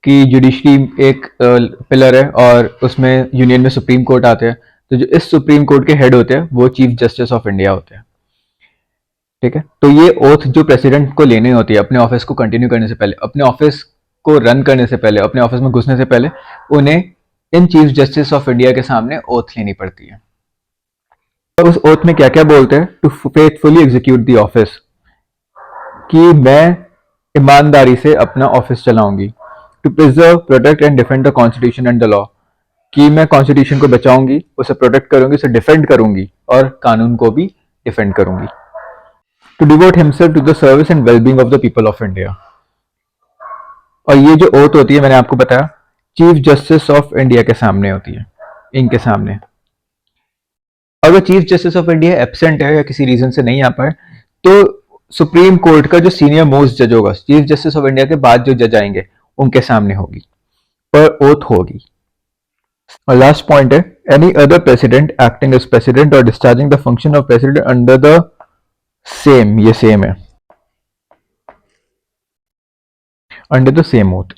कि जुडिशरी एक पिलर है और उसमें यूनियन में सुप्रीम कोर्ट आते हैं, तो जो इस सुप्रीम कोर्ट के हेड होते हैं वो चीफ जस्टिस ऑफ इंडिया होते हैं। ठीक है, तो ये ओथ जो प्रेसिडेंट को लेनी होती है अपने ऑफिस को कंटिन्यू करने से पहले, अपने ऑफिस को रन करने से पहले, अपने ऑफिस में घुसने से पहले उन्हें in chief justice of India के सामने ओथ लेनी पड़ती है। तो उस ओथ में क्या क्या बोलते हैं? To faithfully execute the office, कि मैं ईमानदारी से अपना ऑफिस चलाऊंगी। To preserve, protect and defend the constitution and the law, कि मैं कॉन्स्टिट्यूशन को बचाऊंगी, उसे प्रोटेक्ट करूंगी, उसे डिफेंड करूंगी और कानून को भी डिफेंड करूंगी। To devote himself to the service and wellbeing of the people of India. और ये जो ओथ होती है मैंने आपको बताया चीफ जस्टिस ऑफ इंडिया के सामने होती है, इनके सामने। अगर chief justice of India absent है या किसी रीजन से नहीं आ पाए, तो सुप्रीम कोर्ट का जो सीनियर मोस्ट जज होगा, चीफ जस्टिस ऑफ इंडिया के बाद जो जज आएंगे उनके सामने होगी, पर ओथ होगी। और लास्ट पॉइंट है any other president acting as president और discharging the function of president under the same, ये सेम है, अंडर द सेम ओथ।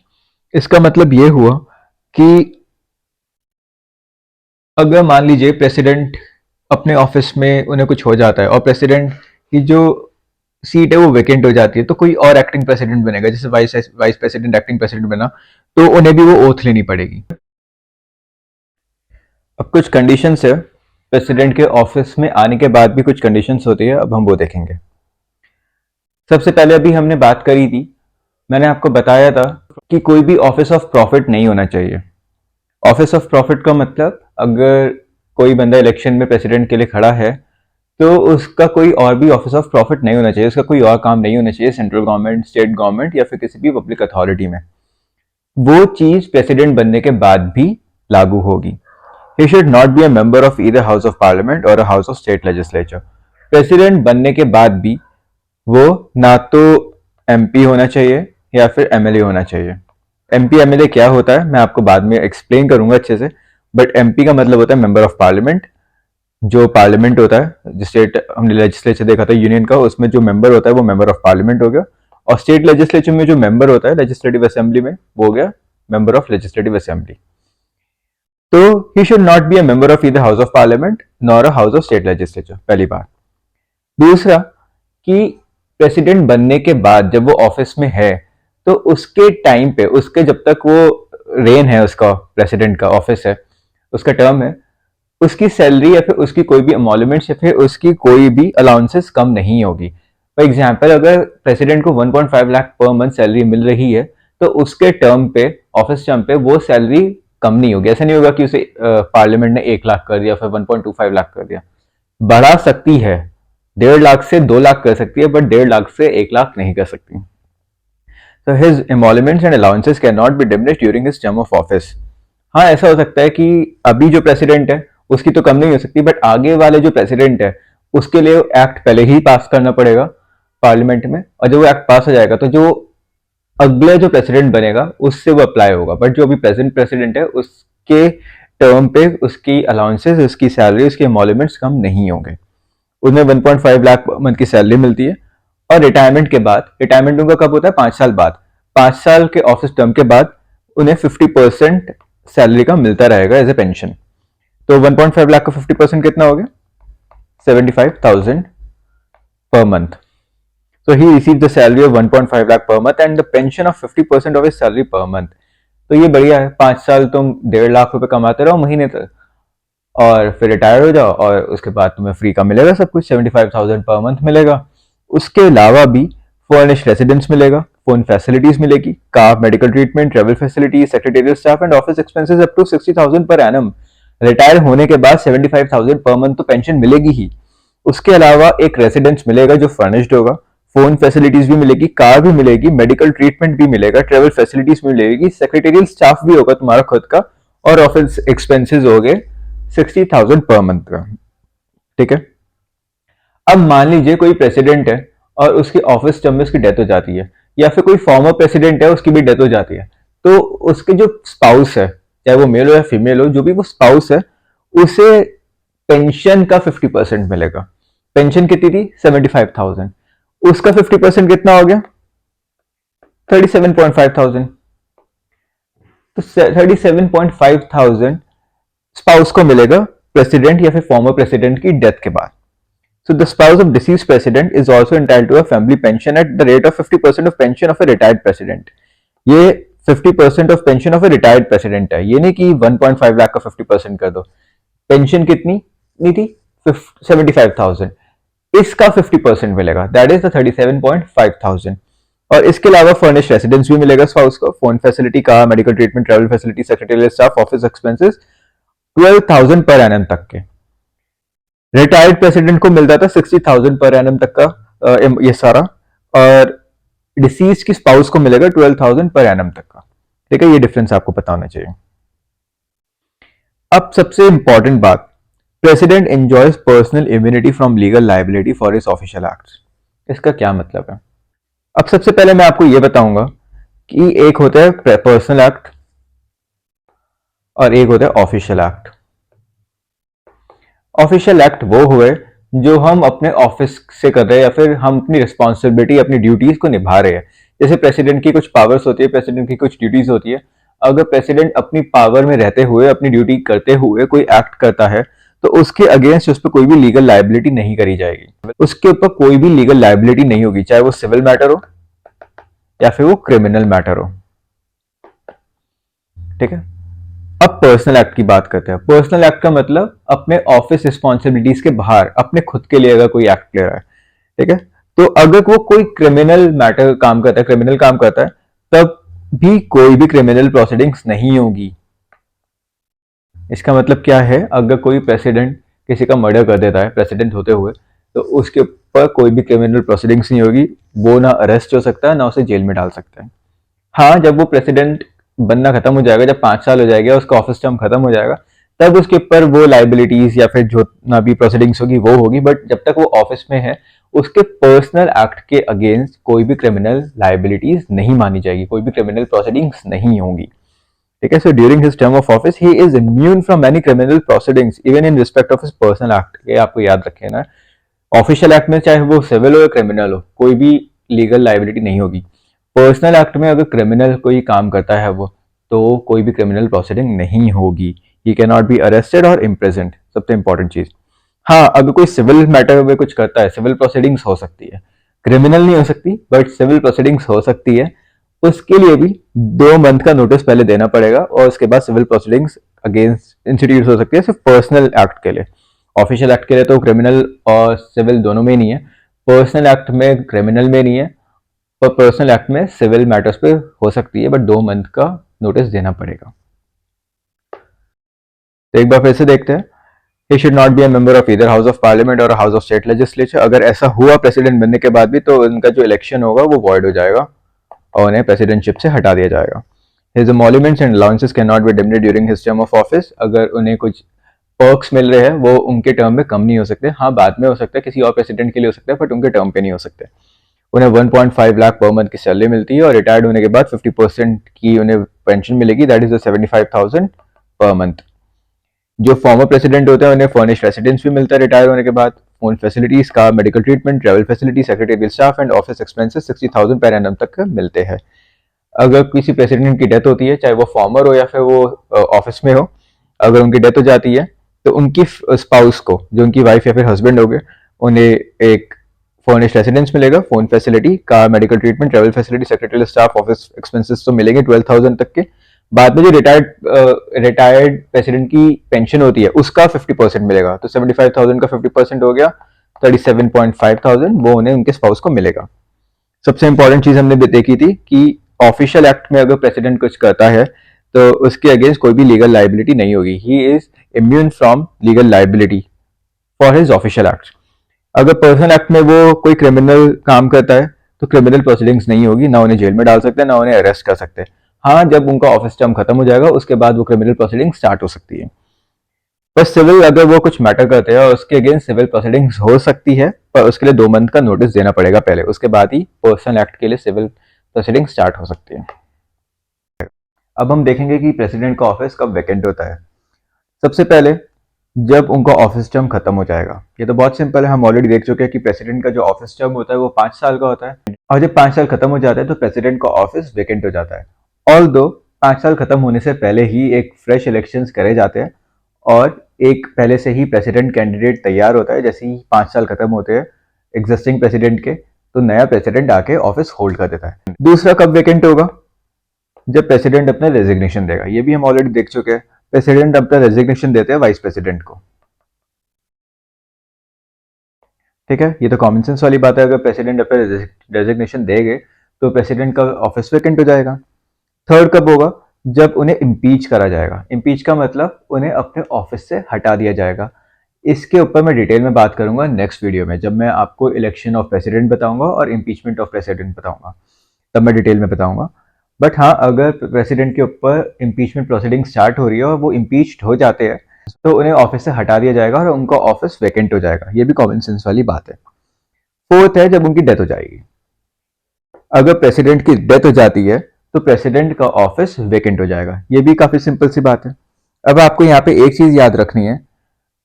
इसका मतलब ये हुआ कि अगर मान लीजिए प्रेसिडेंट अपने ऑफिस में उन्हें कुछ हो जाता है और प्रेसिडेंट की जो सीट है वो वेकेंट हो जाती है, तो कोई और एक्टिंग प्रेसिडेंट बनेगा, जैसे वाइस प्रेसिडेंट एक्टिंग प्रेसिडेंट बना, तो उन्हें भी वो ओथ लेनी पड़ेगी। अब कुछ कंडीशंस है प्रेसिडेंट के ऑफिस में आने के बाद भी, कुछ कंडीशंस होती है, अब हम वो देखेंगे। सबसे पहले अभी हमने बात करी थी, मैंने आपको बताया था कि कोई भी ऑफिस ऑफ प्रॉफिट नहीं होना चाहिए। ऑफिस ऑफ प्रॉफिट का मतलब, अगर कोई बंदा इलेक्शन में प्रेसिडेंट के लिए खड़ा है तो उसका कोई और भी ऑफिस ऑफ प्रॉफिट नहीं होना चाहिए, उसका कोई और काम नहीं होना चाहिए सेंट्रल गवर्नमेंट, स्टेट गवर्नमेंट या फिर किसी भी पब्लिक अथॉरिटी में। वो चीज प्रेसिडेंट बनने के बाद भी लागू होगी। He should not be a member of either House of Parliament or a House of State Legislature. President बनने के बाद भी वो ना तो एमपी होना चाहिए या फिर एमएलए होना चाहिए। एमपी एमएलए क्या होता है मैं आपको बाद में एक्सप्लेन करूंगा अच्छे से, बट एमपी का मतलब होता है मेंबर ऑफ पार्लियामेंट। जो पार्लियामेंट होता है, स्टेट हमने लेजिस्लेचर देखा था यूनियन का, उसमें जो मेंबर होता है वो मेंबर ऑफ पार्लियामेंट हो गया, और स्टेट लेजिस्लेचर में जो मेंबर होता है लेजिस्लेटिव असेंबली में, वो हो गया मेंबर ऑफ लेजिस्लेटिव असेंबली। तो he should not be a member of either house of parliament nor a house of state legislature, पहली बात। दूसरा कि प्रेसिडेंट बनने के बाद जब वो ऑफिस में है तो उसके टाइम पे, उसके जब तक वो रेन है, उसका प्रेसिडेंट का ऑफिस है, उसका टर्म है, उसकी सैलरी या फिर उसकी कोई भी एमोल्यूमेंट्स या फिर उसकी कोई भी अलाउंसेस कम नहीं होगी। फॉर एग्जाम्पल, अगर प्रेसिडेंट को 1.5 लाख पर मंथ सैलरी मिल रही है तो उसके टर्म पे, ऑफिस टर्म पे, वो सैलरी कम नहीं होगी। ऐसा नहीं होगा कि उसे पार्लियामेंट ने 1 लाख कर दिया फिर 1.25 लाख कर दिया, बढ़ा सकती है, 1.5 लाख से 2 लाख कर सकती है, बट 1.5 लाख से 1 लाख नहीं कर सकती। तो his emoluments and allowances can not be diminished during his term of office. हाँ, ऐसा हो सकता है कि अभी जो प्रेसिडेंट है उसकी तो कम नहीं हो सकती, बट आगे वाले जो प्रेसिडेंट है उसके लिए एक्ट पहले ही पास करना पड़ेगा पार्लियामेंट में, और जब वो एक्ट पास हो जाएगा तो जो अगले जो प्रेसिडेंट बनेगा उससे वो अप्लाई होगा। बट जो अभी प्रेजेंट प्रेसिडेंट है उसके टर्म पे उसकी अलाउंसेस, उसकी सैलरी, उसके एमोल्यूमेंट्स कम नहीं होंगे। उन्हें 1.5 लाख मंथ की सैलरी मिलती है, और रिटायरमेंट के बाद, रिटायरमेंट उनका कब होता है? 5 साल बाद। 5 साल के ऑफिस टर्म के बाद उन्हें 50% सैलरी का मिलता रहेगा एज ए पेंशन। तो 1.5 लाख का 50% कितना हो गया? 75,000 per month. So he received the salary of 1.5 lakh per month and the pension of 50% of his salary per month. तो ये बढ़िया है, 5 साल तुम 1.5 लाख रुपए कमाते रहो महीने तक और फिर रिटायर हो जाओ और उसके बाद तुम्हें फ्री का मिलेगा सब कुछ, 75,000 पर मंथ मिलेगा। उसके अलावा भी फर्निश रेसिडेंस मिलेगा, फोन फैसिलिटीज मिलेगी, car, medical treatment, travel facilities, secretarial staff and office expenses up to 60,000 per annum. Retire होने के बाद 75,000 पर मंथ तो पेंशन मिलेगी ही। उसके अलावा एक रेसिडेंस मिलेगा जो फर्निश्ड होगा, फोन फैसिलिटीज भी मिलेगी, कार भी मिलेगी, मेडिकल ट्रीटमेंट भी मिलेगा, ट्रेवल फैसिलिटीज भी मिलेगी, सेक्रेटेरियल स्टाफ भी होगा तुम्हारा खुद का, और ऑफिस एक्सपेंसेस हो गए 60,000 पर मंथ का। ठीक है, अब मान लीजिए कोई प्रेसिडेंट है और उसकी ऑफिस टर्म में उसकी डेथ हो जाती है, या फिर कोई फॉर्मर प्रेसिडेंट है उसकी भी डेथ हो जाती है, तो उसके जो स्पाउस है, चाहे वो मेल हो या फीमेल हो, जो भी वो स्पाउस है, उसे पेंशन का 50% मिलेगा। पेंशन कितनी थी? 75,000। उसका 50% कितना हो गया? 37,500। तो 37,500 स्पाउस को मिलेगा प्रेसिडेंट या फिर फॉर्मर प्रेसिडेंट की डेथ के बाद। So the spouse of deceased president is also entitled to a family pension at the rate of 50% of pension of a retired president. ये 50% of pension of a retired president है, ये नहीं कि 1.5 लाख का 50% कर दो। पेंशन कितनी नहीं थी? 75,000। इसका 50% मिलेगा, दैट इज द 37,500। और इसके अलावा फर्निश रेसिडेंस भी मिलेगा स्पाउस को, phone facility, car, medical treatment, travel facility, secretarial staff, office expenses 12,000 per annum तक के। रिटायर्ड प्रेसिडेंट को मिलता था 60,000 पर एनम तक का ये सारा, और डिसीज की स्पाउस को मिलेगा 12,000 पर एनम तक का। ठीक है, ये डिफरेंस आपको पता होना चाहिए। अब सबसे इंपॉर्टेंट बात, president enjoys personal immunity from legal liability for his official acts. इसका क्या मतलब है? अब सबसे पहले मैं आपको यह बताऊंगा कि एक होता है पर्सनल एक्ट और एक होता है ऑफिशियल एक्ट। ऑफिशियल एक्ट वो हुए जो हम अपने ऑफिस से कर रहे हैं या फिर हम अपनी रिस्पॉन्सिबिलिटी, अपनी ड्यूटीज को निभा रहे हैं। जैसे प्रेसिडेंट की कुछ पावर्स होती है, प्रेसिडेंट की कुछ ड्यूटीज होती है। अगर प्रेसिडेंट अपनी पावर में रहते हुए, अपनी ड्यूटी करते हुए कोई एक्ट करता है तो उसके अगेंस्ट उस पर कोई भी लीगल लायबिलिटी नहीं करी जाएगी, उसके ऊपर कोई भी लीगल लायबिलिटी नहीं होगी, चाहे वो सिविल मैटर हो या फिर वो क्रिमिनल मैटर हो। ठीक है, अब पर्सनल एक्ट की बात करते हैं। पर्सनल एक्ट का मतलब अपने ऑफिस रिस्पॉन्सिबिलिटीज के बाहर अपने खुद के लिए अगर कोई एक्ट ले रहा है। ठीक है, तो अगर वो कोई क्रिमिनल मैटर काम करता है, क्रिमिनल काम करता है, तब भी कोई भी क्रिमिनल प्रोसीडिंग्स नहीं होगी। इसका मतलब क्या है? अगर कोई प्रेसिडेंट किसी का मर्डर कर देता है प्रेसिडेंट होते हुए, तो उसके ऊपर कोई भी क्रिमिनल प्रोसीडिंग्स नहीं होगी, वो ना अरेस्ट हो सकता है ना उसे जेल में डाल सकता है। हाँ, जब वो प्रेसिडेंट बनना खत्म हो जाएगा, जब 5 साल हो जाएगा, उसका ऑफिस टर्म खत्म हो जाएगा, तब उसके ऊपर वो लाइबिलिटीज या फिर जो ना भी प्रोसीडिंग्स होगी वो होगी, बट जब तक वो ऑफिस में है उसके पर्सनल एक्ट के अगेंस्ट कोई भी क्रिमिनल लाइबिलिटीज नहीं मानी जाएगी, कोई भी क्रिमिनल प्रोसीडिंग्स नहीं होंगी। ठीक है, so during his term of office he is immune from any criminal proceedings even in respect of his personal act. ये आपको याद रखे ना, ऑफिशियल एक्ट में चाहे वो सिविल हो या क्रिमिनल हो, कोई भी लीगल लाइबिलिटी नहीं होगी। पर्सनल एक्ट में अगर क्रिमिनल कोई काम करता है वो, तो कोई भी क्रिमिनल प्रोसीडिंग नहीं होगी। He can not be arrested और इम्प्रिजन्ड, सबसे इंपॉर्टेंट चीज। हाँ, अगर कोई सिविल मैटर में कुछ करता है, सिविल प्रोसीडिंग्स हो सकती है, क्रिमिनल नहीं हो सकती बट सिविल प्रोसीडिंग्स हो सकती है। उसके लिए भी 2 मंथ का नोटिस पहले देना पड़ेगा और उसके बाद सिविल प्रोसीडिंग्स अगेंस्ट इंस्टीट्यूट हो सकती है, सिर्फ पर्सनल एक्ट के लिए। ऑफिशियल एक्ट के लिए तो क्रिमिनल और सिविल दोनों में नहीं है, पर्सनल एक्ट में क्रिमिनल में नहीं है, पर पर्सनल एक्ट में सिविल मैटर्स पे हो सकती है, बट 2 मंथ का नोटिस देना पड़ेगा। तो एक बार फिर से देखते हैं, ही should not be a member of either house of parliament और हाउस ऑफ स्टेट लेजिस्लेचर। अगर ऐसा हुआ प्रेसिडेंट बनने के बाद भी, तो उनका जो इलेक्शन होगा वो वॉइड हो जाएगा और उन्हें प्रेसिडेंटशिप से हटा दिया जाएगा। His emoluments and allowances can not be diminished during his term of office. अगर उन्हें कुछ पर्क्स मिल रहे हैं वो उनके टर्म में कम नहीं हो सकते। हाँ, बाद में हो सकता है, किसी और प्रेसिडेंट के लिए हो सकता है, बट उनके टर्म पे नहीं हो सकते। उन्हें 1.5 लाख पर मंथ की सैलरी मिलती है और रिटायर्ड होने के बाद 50% की उन्हें पेंशन मिलेगी, दैट इज 75,000 पर मंथ। जो फॉर्मर प्रेसिडेंट होते हैं उन्हें फर्निश रेसिडेंस भी मिलता है रिटायर होने के बाद, phone facilities, car, medical treatment, travel facility, secretarial staff and office expenses 60,000 per annum तक मिलते हैं। अगर किसी प्रेसिडेंट की डेथ होती है, चाहे वो फॉर्मर हो या फिर वो ऑफिस में हो, अगर उनकी डेथ हो जाती है तो उनकी स्पाउस को, जो उनकी वाइफ या फिर हस्बैंड हो गए, उन्हें एक फर्निश्ड रेसिडेंस मिलेगा, phone facility, car, medical treatment, travel facility, secretary staff, office expenses तो मिलेंगे 12,000 तक के। बाद में जो रिटायर्ड प्रेसिडेंट की पेंशन होती है उसका 50% मिलेगा, तो 75,000 का 50% हो गया 37,500, वो उन्हें उनके स्पाउस को मिलेगा। सबसे इंपॉर्टेंट चीज हमने देखी थी कि ऑफिशियल एक्ट में अगर प्रेसिडेंट कुछ करता है तो उसके अगेंस्ट कोई भी लीगल लाइबिलिटी नहीं होगी, he is immune from legal liability for his official act. अगर पर्सनल एक्ट में वो कोई क्रिमिनल काम करता है तो क्रिमिनल प्रोसीडिंग्स नहीं होगी, ना उन्हें जेल में डाल सकते हैं ना उन्हें अरेस्ट कर सकते हैं। हाँ, जब उनका ऑफिस टर्म खत्म हो जाएगा उसके बाद वो क्रिमिनल प्रोसीडिंग स्टार्ट हो सकती है। पर सिविल अगर वो कुछ मैटर करते हैं और उसके अगेंस्ट सिविल प्रोसीडिंग्स हो सकती है, पर उसके लिए 2 मंथ का नोटिस देना पड़ेगा पहले, उसके बाद ही पर्सनल एक्ट के लिए सिविल प्रोसीडिंग स्टार्ट हो सकती है। अब हम देखेंगे कि प्रेसिडेंट का ऑफिस कब वैकेंट होता है। सबसे पहले जब उनका ऑफिस टर्म खत्म हो जाएगा। ये तो बहुत सिंपल है, हम ऑलरेडी देख चुके हैं कि प्रेसिडेंट का जो ऑफिस टर्म होता है वो 5 साल का होता है, और जब 5 साल खत्म हो जाता है तो प्रेसिडेंट का ऑफिस वैकेंट हो जाता है। ऑल दो 5 साल खत्म होने से पहले ही एक फ्रेश इलेक्शंस करे जाते हैं और एक पहले से ही प्रेसिडेंट कैंडिडेट तैयार होता है। जैसे ही 5 साल खत्म होते हैं एग्जिस्टिंग प्रेसिडेंट के, तो नया प्रेसिडेंट आके ऑफिस होल्ड कर देता है। दूसरा कब वैकेंट होगा, जब प्रेसिडेंट अपना रेजिग्नेशन देगा। ये भी हम ऑलरेडी देख चुके हैं, प्रेसिडेंट अपना रेजिग्नेशन देते हैं वाइस प्रेसिडेंट को। ठीक है, ये तो कॉमन सेंस वाली बात है, अगर प्रेसिडेंट अपना रेजिग्नेशन देंगे तो प्रेसिडेंट का ऑफिस वैकेंट हो जाएगा। थर्ड कब होगा, जब उन्हें इम्पीच करा जाएगा। इम्पीच का मतलब उन्हें अपने ऑफिस से हटा दिया जाएगा। इसके ऊपर मैं डिटेल में बात करूंगा नेक्स्ट वीडियो में, जब मैं आपको इलेक्शन ऑफ प्रेसिडेंट बताऊंगा और इम्पीचमेंट ऑफ प्रेसिडेंट बताऊंगा, तब मैं डिटेल में बताऊंगा। बट हाँ, अगर प्रेसिडेंट के ऊपर इम्पीचमेंट प्रोसीडिंग स्टार्ट हो रही है और वो इम्पीच्ड हो जाते हैं तो उन्हें ऑफिस से हटा दिया जाएगा और उनका ऑफिस वैकेंट हो जाएगा। ये भी कॉमन सेंस वाली बात है। फोर्थ है जब उनकी डेथ हो जाएगी। अगर प्रेसिडेंट की डेथ हो जाती है तो प्रेसिडेंट का ऑफिस वैकेंट हो जाएगा। ये भी काफी सिंपल सी बात है। अब आपको यहाँ पे एक चीज याद रखनी है,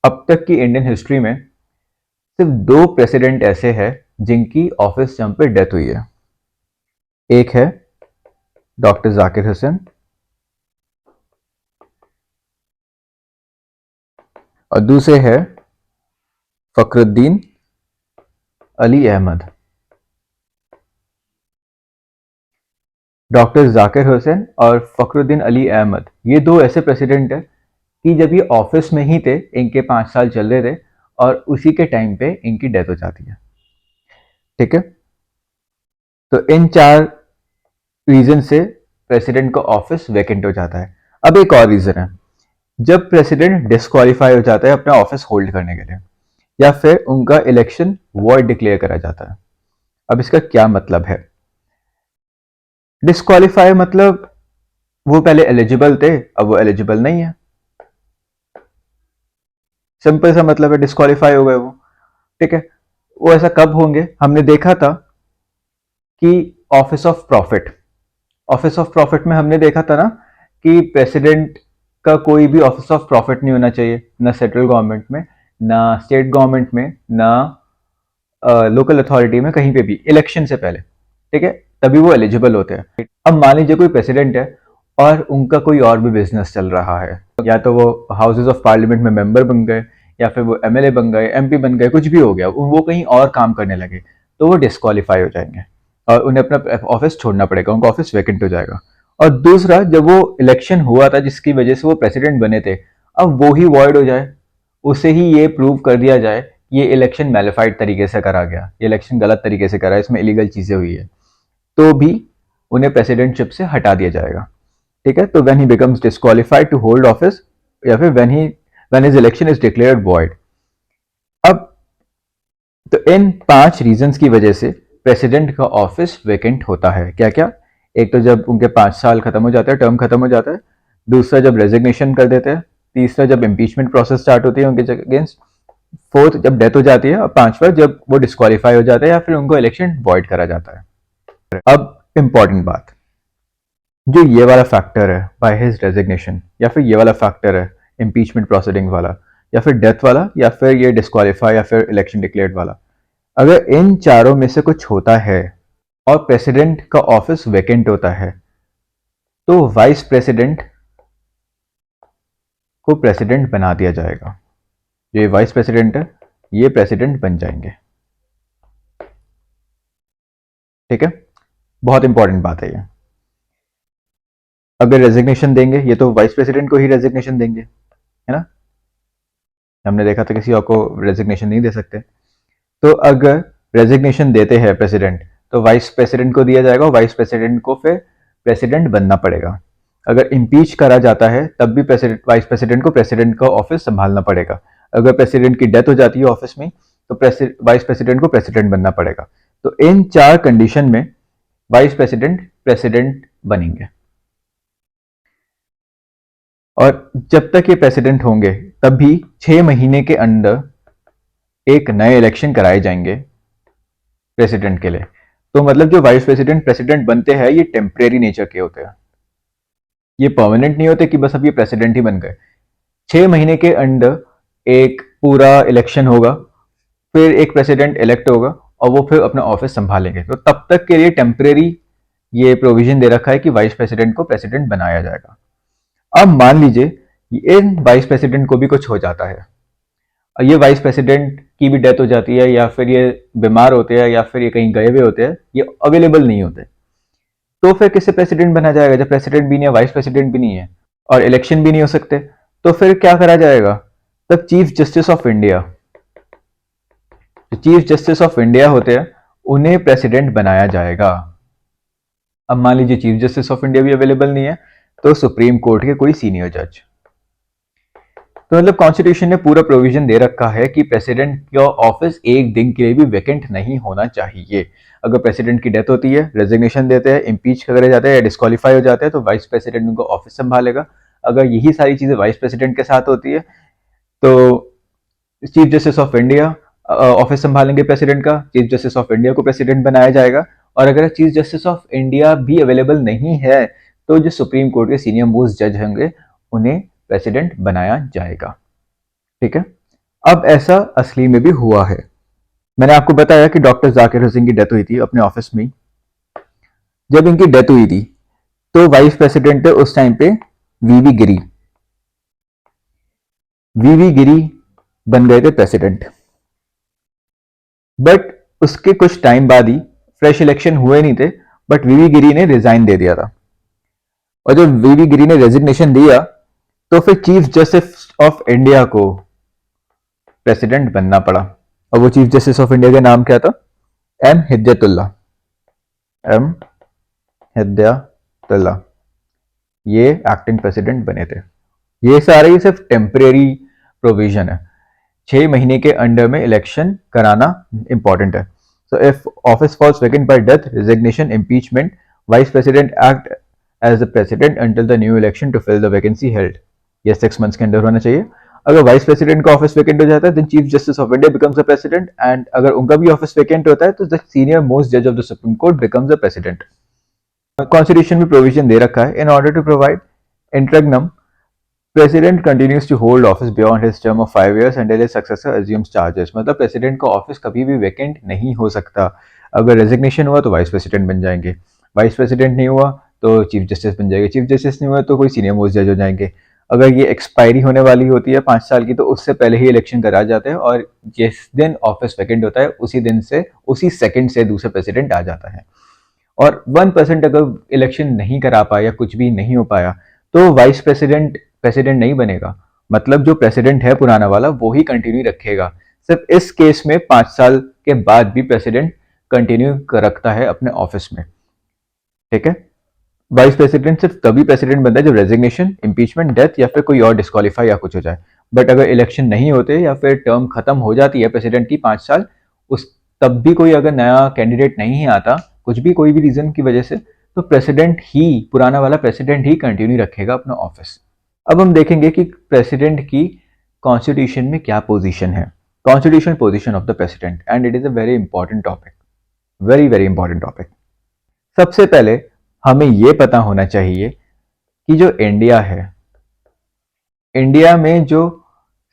अब तक की इंडियन हिस्ट्री में सिर्फ 2 प्रेसिडेंट ऐसे हैं जिनकी ऑफिस टर्म पे डेथ हुई है। एक है डॉक्टर जाकिर हुसैन और दूसरे है फखरुद्दीन अली अहमद। डॉक्टर जाकिर हुसैन और फखरुद्दीन अली अहमद, ये दो ऐसे प्रेसिडेंट हैं कि जब ये ऑफिस में ही थे, इनके 5 साल चल रहे थे और उसी के टाइम पे इनकी डेथ हो जाती है। ठीक है, तो इन 4 रीजन से प्रेसिडेंट का ऑफिस वैकेंट हो जाता है। अब एक और रीजन है, जब प्रेसिडेंट डिस्क्वालीफाई हो जाता है अपना ऑफिस होल्ड करने के लिए, या फिर उनका इलेक्शन वॉइड डिक्लेयर करा जाता है। अब इसका क्या मतलब है, डिस्क्वालीफाई मतलब वो पहले एलिजिबल थे, अब वो एलिजिबल नहीं है। सिंपल सा मतलब है, डिस्क्वालीफाई हो गए वो। ठीक है, वो ऐसा कब होंगे, हमने देखा था कि office of profit, office of profit में हमने देखा था ना कि प्रेसिडेंट का कोई भी ऑफिस ऑफ प्रॉफिट नहीं होना चाहिए, ना सेंट्रल गवर्नमेंट में, ना स्टेट गवर्नमेंट में, ना लोकल अथॉरिटी में, कहीं पे भी इलेक्शन से पहले। ठीक है, तभी वो एलिजिबल होते हैं। अब मान लीजिए कोई प्रेसिडेंट है और उनका कोई और भी बिजनेस चल रहा है, या तो वो हाउसेज ऑफ पार्लियामेंट में मेंबर बन गए, या फिर वो एमएलए बन गए, एमपी बन गए, कुछ भी हो गया, वो कहीं और काम करने लगे, तो वो डिस्क्वालीफाई हो जाएंगे और उन्हें अपना ऑफिस छोड़ना पड़ेगा, उनका ऑफिस वैकेंट हो जाएगा। और दूसरा, जब वो इलेक्शन हुआ था जिसकी वजह से वो प्रेसिडेंट बने थे, अब वो ही वॉइड हो जाए, उसे ही ये प्रूव कर दिया जाए ये इलेक्शन मैलिफाइड तरीके से करा गया, ये इलेक्शन गलत तरीके से करा, इसमें इलीगल चीजें हुई है, तो भी उन्हें प्रेसिडेंटशिप से हटा दिया जाएगा। ठीक है, तो when he becomes disqualified to hold office, या फिर when his election is declared void. अब तो इन 5 रीजंस की वजह से प्रेसिडेंट का ऑफिस वैकेंट होता है। क्या क्या, एक तो जब उनके 5 साल खत्म हो जाते हैं, टर्म खत्म हो जाता है। दूसरा, जब रेजिग्नेशन कर देते हैं। तीसरा, जब इम्पीचमेंट प्रोसेस स्टार्ट होती है उनके अगेंस्ट। फोर्थ, जब डेथ हो जाती है। और पांचवा, जब वो डिस्क्वालीफाई हो जाता है या फिर उनको इलेक्शन वॉइड करा जाता है। अब इंपॉर्टेंट बात, जो ये वाला फैक्टर है बाय हिज रेजिग्नेशन, या फिर ये वाला फैक्टर है इम्पीचमेंट प्रोसीडिंग वाला, या फिर डेथ वाला, या फिर ये डिस्क्वालीफाई या फिर इलेक्शन डिक्लेयर्ड वाला, अगर इन चारों में से कुछ होता है और प्रेसिडेंट का ऑफिस वैकेंट होता है, तो वाइस प्रेसिडेंट को प्रेसिडेंट बना दिया जाएगा। जो ये वाइस प्रेसिडेंट है ये प्रेसिडेंट बन जाएंगे। ठीक है, बहुत इंपॉर्टेंट बात है ये। अगर रेजिग्नेशन देंगे, ये तो वाइस प्रेसिडेंट को ही रेजिग्नेशन देंगे, है ना, हमने देखा था किसी और को रेजिग्नेशन नहीं दे सकते। तो अगर रेजिग्नेशन देते हैं प्रेसिडेंट, तो वाइस प्रेसिडेंट को दिया जाएगा और वाइस प्रेसिडेंट को फिर प्रेसिडेंट बनना पड़ेगा। अगर इम्पीच करा जाता है तब भी प्रेसिडेंट वाइस प्रेसिडेंट को प्रेसिडेंट का ऑफिस संभालना पड़ेगा। अगर प्रेसिडेंट की डेथ हो जाती है ऑफिस में, तो वाइस प्रेसिडेंट को प्रेसिडेंट बनना पड़ेगा। तो इन 4 कंडीशन में वाइस प्रेसिडेंट प्रेसिडेंट बनेंगे। और जब तक ये प्रेसिडेंट होंगे तब भी 6 महीने के अंदर एक नए इलेक्शन कराए जाएंगे प्रेसिडेंट के लिए। तो मतलब जो वाइस प्रेसिडेंट प्रेसिडेंट बनते हैं ये टेम्परेरी नेचर के होते हैं, ये परमानेंट नहीं होते कि बस अब ये प्रेसिडेंट ही बन गए। 6 महीने के अंदर एक पूरा इलेक्शन होगा, फिर एक प्रेसिडेंट इलेक्ट होगा और वो फिर अपना ऑफिस संभालेंगे। तो तब तक के लिए टेम्परेरी ये प्रोविजन दे रखा है कि वाइस प्रेसिडेंट को प्रेसिडेंट बनाया जाएगा। अब मान लीजिए इन वाइस प्रेसिडेंट को भी कुछ हो जाता है, ये वाइस प्रेसिडेंट की भी डेथ हो जाती है, या फिर ये बीमार होते हैं, या फिर ये कहीं गए हुए होते हैं, ये अवेलेबल नहीं होते, तो फिर किससे प्रेसिडेंट बना जाएगा जब प्रेसिडेंट भी नहीं है, वाइस प्रेसिडेंट भी नहीं है और इलेक्शन भी नहीं हो सकते? तो फिर क्या करा जाएगा? तब चीफ जस्टिस ऑफ इंडिया, जो चीफ जस्टिस ऑफ इंडिया होते हैं, उन्हें प्रेसिडेंट बनाया जाएगा। अब मान लीजिए चीफ जस्टिस ऑफ इंडिया भी अवेलेबल नहीं है, तो सुप्रीम कोर्ट के कोई सीनियर जज। तो मतलब कॉन्स्टिट्यूशन ने पूरा प्रोविजन दे रखा है कि प्रेसिडेंट का ऑफिस एक दिन के लिए भी वैकेंट नहीं होना चाहिए। अगर प्रेसिडेंट की डेथ होती है, रेजिग्नेशन देते हैं, इम्पीच करे जाते हैं या डिस्क्वालीफाई हो जाते हैं, तो वाइस प्रेसिडेंट उनको ऑफिस संभालेगा। अगर यही सारी चीजें वाइस प्रेसिडेंट के साथ होती है, तो chief justice of India office संभालेंगे प्रेसिडेंट का, चीफ जस्टिस ऑफ इंडिया को प्रेसिडेंट बनाया जाएगा। और अगर चीफ जस्टिस ऑफ इंडिया भी अवेलेबल नहीं है, तो जो सुप्रीम कोर्ट के सीनियर मोस्ट जज होंगे उन्हें प्रेसिडेंट बनाया जाएगा। ठीक है, अब ऐसा असली में भी हुआ है। मैंने आपको बताया कि डॉक्टर जाकिर हुसैन की डेथ हुई थी अपने ऑफिस में। जब इनकी डेथ हुई थी तो वाइस प्रेसिडेंट उस टाइम पे वीवी गिरी, वीवी गिरी बन गए थे प्रेसिडेंट। बट उसके कुछ टाइम बाद ही फ्रेश इलेक्शन हुए नहीं थे, बट वीवी गिरी ने रिजाइन दे दिया था। और जब वीवी गिरी ने रेजिग्नेशन दिया, तो फिर चीफ जस्टिस ऑफ इंडिया को प्रेसिडेंट बनना पड़ा। और वो चीफ जस्टिस ऑफ इंडिया का नाम क्या था? एम हिदायतुल्लाह, एम हिदायतुल्लाह, ये एक्टिंग प्रेसिडेंट बने थे। ये सारे ही सिर्फ टेम्परेरी प्रोविजन है, 6 महीने के अंडर में इलेक्शन कराना इंपॉर्टेंट है। So if office falls vacant by death, resignation, impeachment, vice president act as the president until the new election to fill the vacancy held. ये 6 मंथ्स के अंदर होना चाहिए। अगर वाइस प्रेसिडेंट का ऑफिस वैकेंट हो जाता है, then chief justice of India becomes the president, and अगर उनका भी ऑफिस वैकेंट होता है, तो द सीनियर मोस्ट जज of the supreme court becomes the president. Constitution में प्रोविजन दे रखा है, in order to provide interregnum, president continues to hold office beyond his term of 5 years until his successor assumes charges। मतलब president का office कभी भी vacant नहीं हो सकता। अगर रेजिग्नेशन हुआ तो वाइस प्रेसिडेंट बन जाएंगे, वाइस प्रेसिडेंट नहीं हुआ तो चीफ जस्टिस बन जाएंगे, चीफ जस्टिस नहीं हुआ तो कोई सीनियर मोस्ट जज हो जाएंगे। अगर ये एक्सपायरी होने वाली होती है 5 साल की, तो उससे पहले ही इलेक्शन करा जाते हैं, और जिस दिन ऑफिस वैकेंट होता है उसी दिन से, उसी सेकंड से दूसरा प्रेसिडेंट आ जाता है। और 1% अगर इलेक्शन नहीं करा पाया, कुछ भी नहीं हो पाया, तो वाइस प्रेसिडेंट प्रेसिडेंट नहीं बनेगा। मतलब जो प्रेसिडेंट है पुराना वाला, वो ही कंटिन्यू रखेगा। सिर्फ इस केस में 5 साल के बाद भी प्रेसिडेंट कंटिन्यू रखता है अपने ऑफिस में। ठीक है, वाइस प्रेसिडेंट सिर्फ तभी प्रेसिडेंट बनता है जब रेजिग्नेशन, इम्पीचमेंट, डेथ या फिर कोई और डिस्क्वालीफाई या कुछ हो जाए। बट अगर इलेक्शन नहीं होते या फिर टर्म खत्म हो जाती है प्रेसिडेंट की 5 साल, उस तब भी कोई अगर नया कैंडिडेट नहीं आता, कुछ भी कोई भी रीजन की वजह से, तो प्रेसिडेंट ही, पुराना वाला प्रेसिडेंट ही कंटिन्यू रखेगा अपना ऑफिस। अब हम देखेंगे कि प्रेसिडेंट की कॉन्स्टिट्यूशन में क्या पोजीशन है, constitution position of the president, and it is a very important topic, very very important topic. सबसे पहले हमें यह पता होना चाहिए कि जो इंडिया है, इंडिया में जो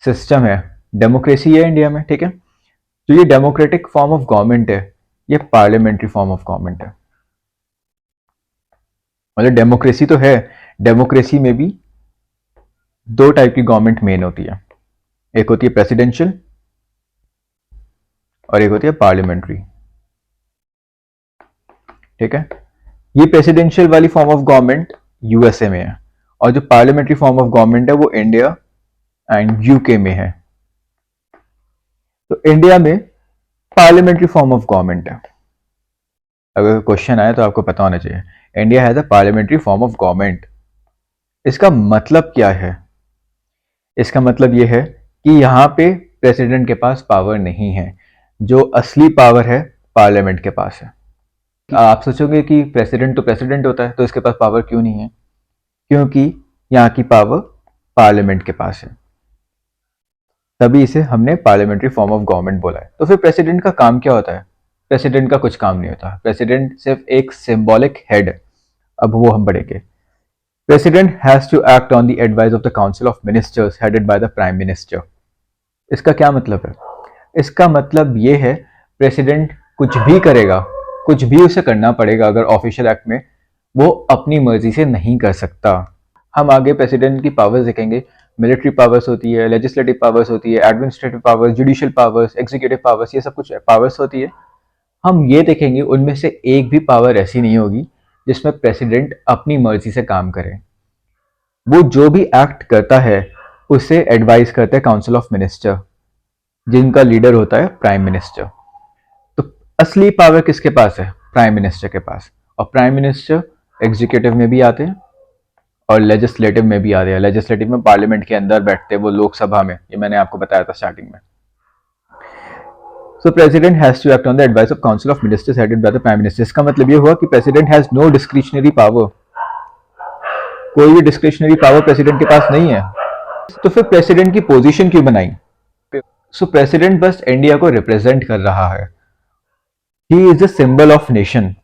सिस्टम है, डेमोक्रेसी है इंडिया में। ठीक है, जो ये डेमोक्रेटिक फॉर्म ऑफ गवर्नमेंट है, ये पार्लियामेंट्री फॉर्म ऑफ गवर्नमेंट है। मतलब डेमोक्रेसी तो है, डेमोक्रेसी में भी 2 टाइप की गवर्नमेंट मेन होती है, एक होती है प्रेसिडेंशियल और एक होती है पार्लियामेंट्री। ठीक है, ये प्रेसिडेंशियल वाली फॉर्म ऑफ गवर्नमेंट यूएसए में है और जो पार्लियामेंट्री फॉर्म ऑफ गवर्नमेंट है वो इंडिया एंड यूके में है। तो इंडिया में पार्लियामेंट्री फॉर्म ऑफ गवर्नमेंट है। अगर क्वेश्चन आए तो आपको पता होना चाहिए, India has a parliamentary form of government. इसका मतलब क्या है? इसका मतलब यह है कि यहाँ पे प्रेसिडेंट के पास पावर नहीं है, जो असली पावर है पार्लियामेंट के पास है। आप सोचोगे कि प्रेसिडेंट तो प्रेसिडेंट होता है तो इसके पास पावर क्यों नहीं है? क्योंकि यहाँ की पावर पार्लियामेंट के पास है, तभी इसे हमने पार्लियामेंट्री फॉर्म ऑफ गवर्नमेंट बोला है। तो फिर प्रेसिडेंट का काम क्या होता है? प्रेसिडेंट का कुछ काम नहीं होता, प्रेसिडेंट सिर्फ एक सिंबॉलिक हेड है। अब वो हम पढ़ेंगे। President has to act on the advice of the council of ministers headed by the prime minister. इसका क्या मतलब है? इसका मतलब ये है, प्रेसिडेंट कुछ भी करेगा, कुछ भी उसे करना पड़ेगा अगर ऑफिशियल एक्ट में, वो अपनी मर्जी से नहीं कर सकता। हम आगे प्रेसिडेंट की पावर्स देखेंगे। मिलिट्री पावर्स होती है, लेजिस्लेटिव पावर्स होती है, administrative powers, judicial powers, executive powers, ये सब कुछ पावर्स होती है। हम ये देखेंगे उनमें से एक भी पावर ऐसी नहीं होगी जिसमें प्रेसिडेंट अपनी मर्जी से काम करे। वो जो भी एक्ट करता है उसे एडवाइस करता है काउंसिल ऑफ मिनिस्टर, जिनका लीडर होता है प्राइम मिनिस्टर। तो असली पावर किसके पास है? प्राइम मिनिस्टर के पास। और प्राइम मिनिस्टर एग्जीक्यूटिव में भी आते हैं और लेजिस्लेटिव में भी आते हैं। लेजिस्लेटिव में पार्लियामेंट के अंदर बैठते हैं वो, लोकसभा में, ये मैंने आपको बताया था स्टार्टिंग में। So president has to act on the advice of council of ministers headed by the prime minister. इसका मतलब ये हुआ कि president has no discretionary power. कोई भी डिस्क्रिशनरी पावर प्रेसिडेंट के पास नहीं है। तो फिर प्रेसिडेंट की पोजीशन क्यों बनाई? सो प्रेसिडेंट बस इंडिया को रिप्रेजेंट कर रहा है। He is the symbol of nation.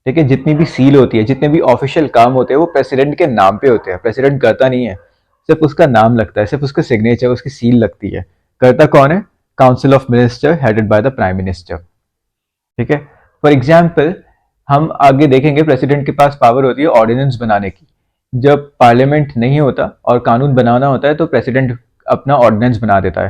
ठीक है, जितनी भी सील होती है, जितने भी ऑफिशियल काम होते हैं वो प्रेसिडेंट के नाम पे होते हैं। प्रेसिडेंट करता नहीं है, सिर्फ उसका नाम लगता है, सिर्फ उसका सिग्नेचर, उसकी सील लगती है। करता कौन है? Council of minister headed by the prime minister. ठीक है, फॉर एग्जाम्पल हम आगे देखेंगे प्रेसिडेंट के पास पावर होती है ऑर्डिनेंस बनाने की। जब पार्लियामेंट नहीं होता और कानून बनाना होता है तो प्रेसिडेंट अपना ऑर्डिनेंस बना देता है।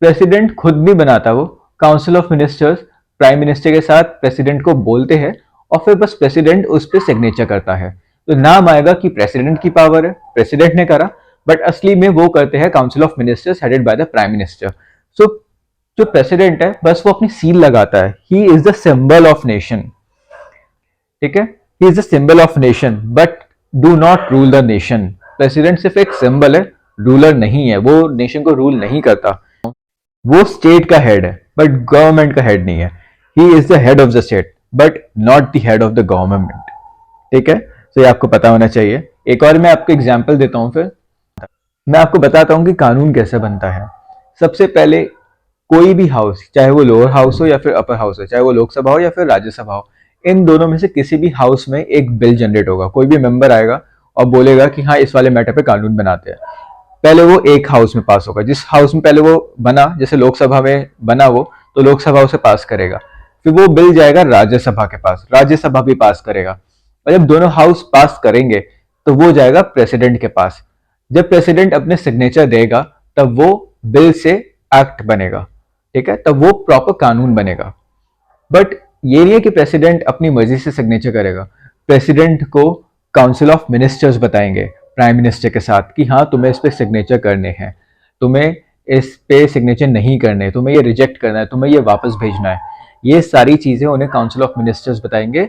प्रेसिडेंट खुद नहीं बनाता, वो council of ministers prime minister के साथ प्रेसिडेंट को बोलते हैं और फिर बस प्रेसिडेंट उस पर सिग्नेचर करता है। तो नाम आएगा कि प्रेसिडेंट की पावर है, प्रेसिडेंट ने करा, बट असली में वो करते हैं council of ministers headed by the prime minister. So जो प्रेसिडेंट है बस वो अपनी सील लगाता है। He is the symbol of nation. ठीक है, he is the symbol of nation but do not rule the nation. President सिर्फ एक सिंबल है, रूलर नहीं है, वो नेशन को रूल नहीं करता। वो स्टेट का हेड है बट गवर्नमेंट का हेड नहीं है। He is the head of the state but not the head of the government. ठीक है, तो ये आपको पता होना चाहिए। एक और मैं आपको एग्जांपल देता हूं, फिर मैं आपको बताता हूं कि कानून कैसे बनता है। सबसे पहले कोई भी हाउस, चाहे वो लोअर हाउस हो या फिर अपर हाउस हो, चाहे वो लोकसभा हो या फिर राज्यसभा हो, इन दोनों में से किसी भी हाउस में एक बिल जनरेट होगा। कोई भी मेंबर आएगा और बोलेगा कि हाँ इस वाले मैटर पे कानून बनाते हैं। पहले वो एक हाउस में पास होगा, जिस हाउस में पहले वो बना, जैसे लोकसभा में बना वो, तो लोकसभा उसे पास करेगा। फिर वो बिल जाएगा राज्यसभा के पास, राज्यसभा भी पास करेगा। और जब दोनों हाउस पास करेंगे तो वो जाएगा प्रेसिडेंट के पास। जब प्रेसिडेंट अपने सिग्नेचर देगा तब वो बिल से एक्ट बनेगा। ठीक है, तब वो प्रॉपर कानून बनेगा। बट ये नहीं है कि प्रेसिडेंट अपनी मर्जी से सिग्नेचर करेगा। प्रेसिडेंट को काउंसिल ऑफ मिनिस्टर्स बताएंगे प्राइम मिनिस्टर के साथ कि हाँ तुम्हें इस पे सिग्नेचर करने हैं, तुम्हें इस पे सिग्नेचर नहीं करने, तुम्हें ये रिजेक्ट करना है, तुम्हें ये वापस भेजना है। ये सारी चीजें उन्हें काउंसिल ऑफ मिनिस्टर्स बताएंगे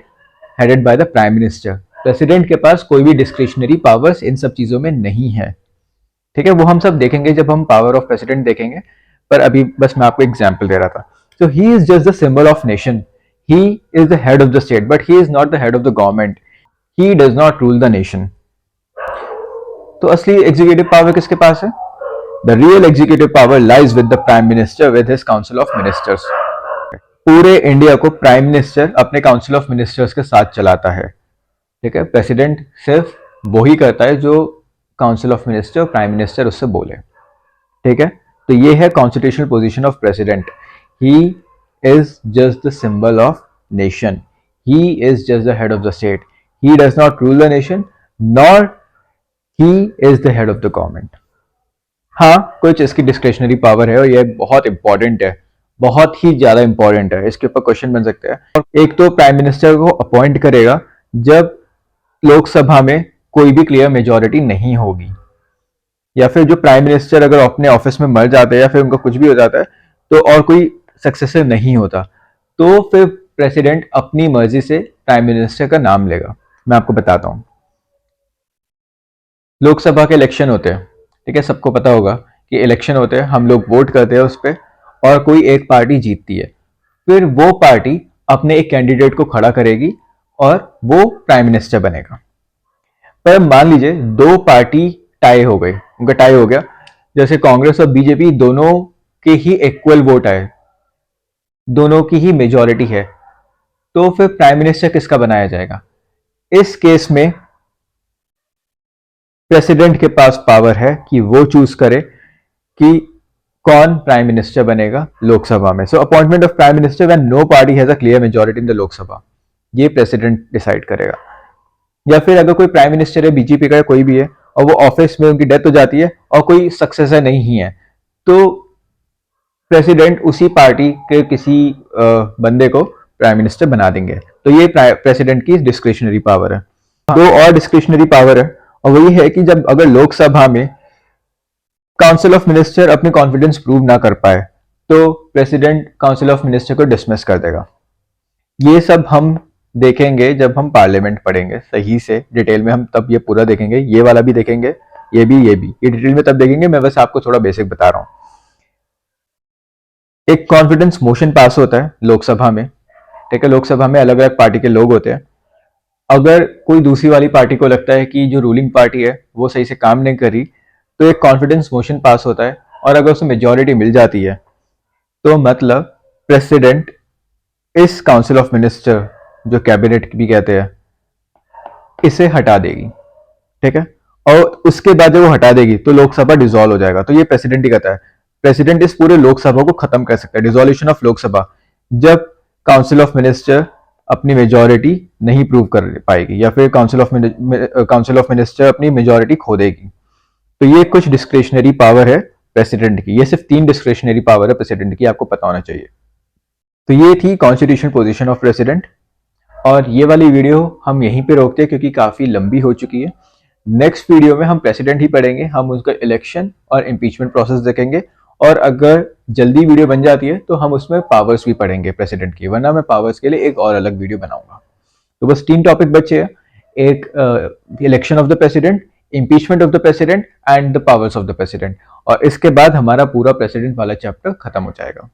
headed by the prime minister. President के पास कोई भी डिस्क्रिशनरी पावर्स इन सब चीजों में नहीं है। ठीक है, वो हम सब देखेंगे जब हम पावर ऑफ प्रेसिडेंट देखेंगे, पर अभी बस मैं आपको एग्जाम्पल दे रहा था। So he is just the symbol of nation. He is the head of the state, but he is not the head of the government. He does not rule the nation. तो असली executive power किसके पास है? The real executive power lies with the prime minister with his council of ministers. पूरे India को prime minister अपने council of ministers के साथ चलाता है। ठीक है, प्रेसिडेंट सिर्फ वो ही करता है जो council of minister prime minister उससे बोले। ठीक है, तो ये है constitutional position of president. He is just the symbol of nation. He is just the head of the state. He does not rule the nation, nor he is the head of the government. हाँ, कुछ इसकी discretionary power है और ये बहुत important है, बहुत ही ज्यादा इंपॉर्टेंट है, इसके ऊपर क्वेश्चन बन सकते हैं। एक तो प्राइम मिनिस्टर को अपॉइंट करेगा जब लोकसभा में कोई भी क्लियर मेजोरिटी नहीं होगी, या फिर जो प्राइम मिनिस्टर अगर अपने ऑफिस में मर जाते हैं या फिर उनका कुछ भी हो जाता है तो और कोई सक्सेसर नहीं होता, तो फिर प्रेसिडेंट अपनी मर्जी से प्राइम मिनिस्टर का नाम लेगा। मैं आपको बताता हूं, लोकसभा के इलेक्शन होते हैं, ठीक है, सबको पता होगा कि इलेक्शन होते हैं, हम लोग वोट करते हैं उस पर और कोई एक पार्टी जीतती है, फिर वो पार्टी अपने एक कैंडिडेट को खड़ा करेगी और वो प्राइम मिनिस्टर बनेगा। पर मान लीजिए दो पार्टी टाई हो गई, उनका टाई हो गया, जैसे कांग्रेस और बीजेपी दोनों के ही इक्वल वोट आए, दोनों की ही मेजॉरिटी है, तो फिर प्राइम मिनिस्टर किसका बनाया जाएगा? इस केस में प्रेसिडेंट के पास पावर है कि वो चूज करे कि कौन प्राइम मिनिस्टर बनेगा लोकसभा में। So appointment of prime minister when no party has a clear majority in the Lok Sabha, ये प्रेसिडेंट डिसाइड करेगा। या फिर अगर कोई प्राइम मिनिस्टर है बीजेपी का या कोई भी है और वो ऑफिस में उनकी डेथ हो जाती है और कोई सक्सेसर नहीं है, तो प्रेसिडेंट उसी पार्टी के किसी बंदे को प्राइम मिनिस्टर बना देंगे। तो ये प्रेसिडेंट की डिस्क्रिशनरी पावर है। दो और डिस्क्रिशनरी पावर है, और वही है कि जब अगर लोकसभा में काउंसिल ऑफ मिनिस्टर अपनी कॉन्फिडेंस प्रूव ना कर पाए तो प्रेसिडेंट काउंसिल ऑफ मिनिस्टर को डिसमिस कर देगा। ये सब हम देखेंगे जब हम पार्लियामेंट पढ़ेंगे सही से डिटेल में, हम तब ये पूरा देखेंगे, ये वाला भी देखेंगे, ये डिटेल में तब देखेंगे। मैं बस आपको थोड़ा बेसिक बता रहा हूं। एक कॉन्फिडेंस मोशन पास होता है लोकसभा में, ठीक है, लोकसभा में अलग अलग पार्टी के लोग होते हैं। अगर कोई दूसरी वाली पार्टी को लगता है कि जो रूलिंग पार्टी है वो सही से काम नहीं कर रही, तो एक कॉन्फिडेंस मोशन पास होता है, और अगर उसमें मेजॉरिटी मिल जाती है तो मतलब प्रेसिडेंट इस काउंसिल ऑफ मिनिस्टर, जो कैबिनेट भी कहते हैं, इसे हटा देगी, ठीक है। और उसके बाद जब वो हटा देगी तो लोकसभा डिसॉल्व हो जाएगा। तो ये प्रेसिडेंट ही कहता है, प्रेसिडेंट इस पूरे लोकसभा को खत्म कर सकता है, डिसोल्यूशन ऑफ लोकसभा, जब काउंसिल ऑफ मिनिस्टर अपनी मेजॉरिटी नहीं प्रूव कर पाएगी या फिर काउंसिल ऑफ मिनिस्टर अपनी मेजॉरिटी खो देगी। तो ये कुछ डिस्क्रिशनरी पावर है प्रेसिडेंट की। ये सिर्फ 3 डिस्क्रिशनरी पावर है प्रेसिडेंट की, आपको पता होना चाहिए। तो ये थी कॉन्स्टिट्यूशनल पोजीशन ऑफ प्रेसिडेंट, और ये वाली वीडियो हम यहीं पे रोकते हैं क्योंकि काफी लंबी हो चुकी है। नेक्स्ट वीडियो में हम प्रेसिडेंट ही पढ़ेंगे, हम उसका इलेक्शन और इम्पीचमेंट प्रोसेस देखेंगे, और अगर जल्दी वीडियो बन जाती है तो हम उसमें पावर्स भी पढ़ेंगे प्रेसिडेंट की, वरना मैं पावर्स के लिए एक और अलग वीडियो बनाऊंगा। तो बस 3 टॉपिक बचे हैं, एक election of the president, impeachment of the president and the powers of the president, और इसके बाद हमारा पूरा प्रेसिडेंट वाला चैप्टर खत्म हो जाएगा।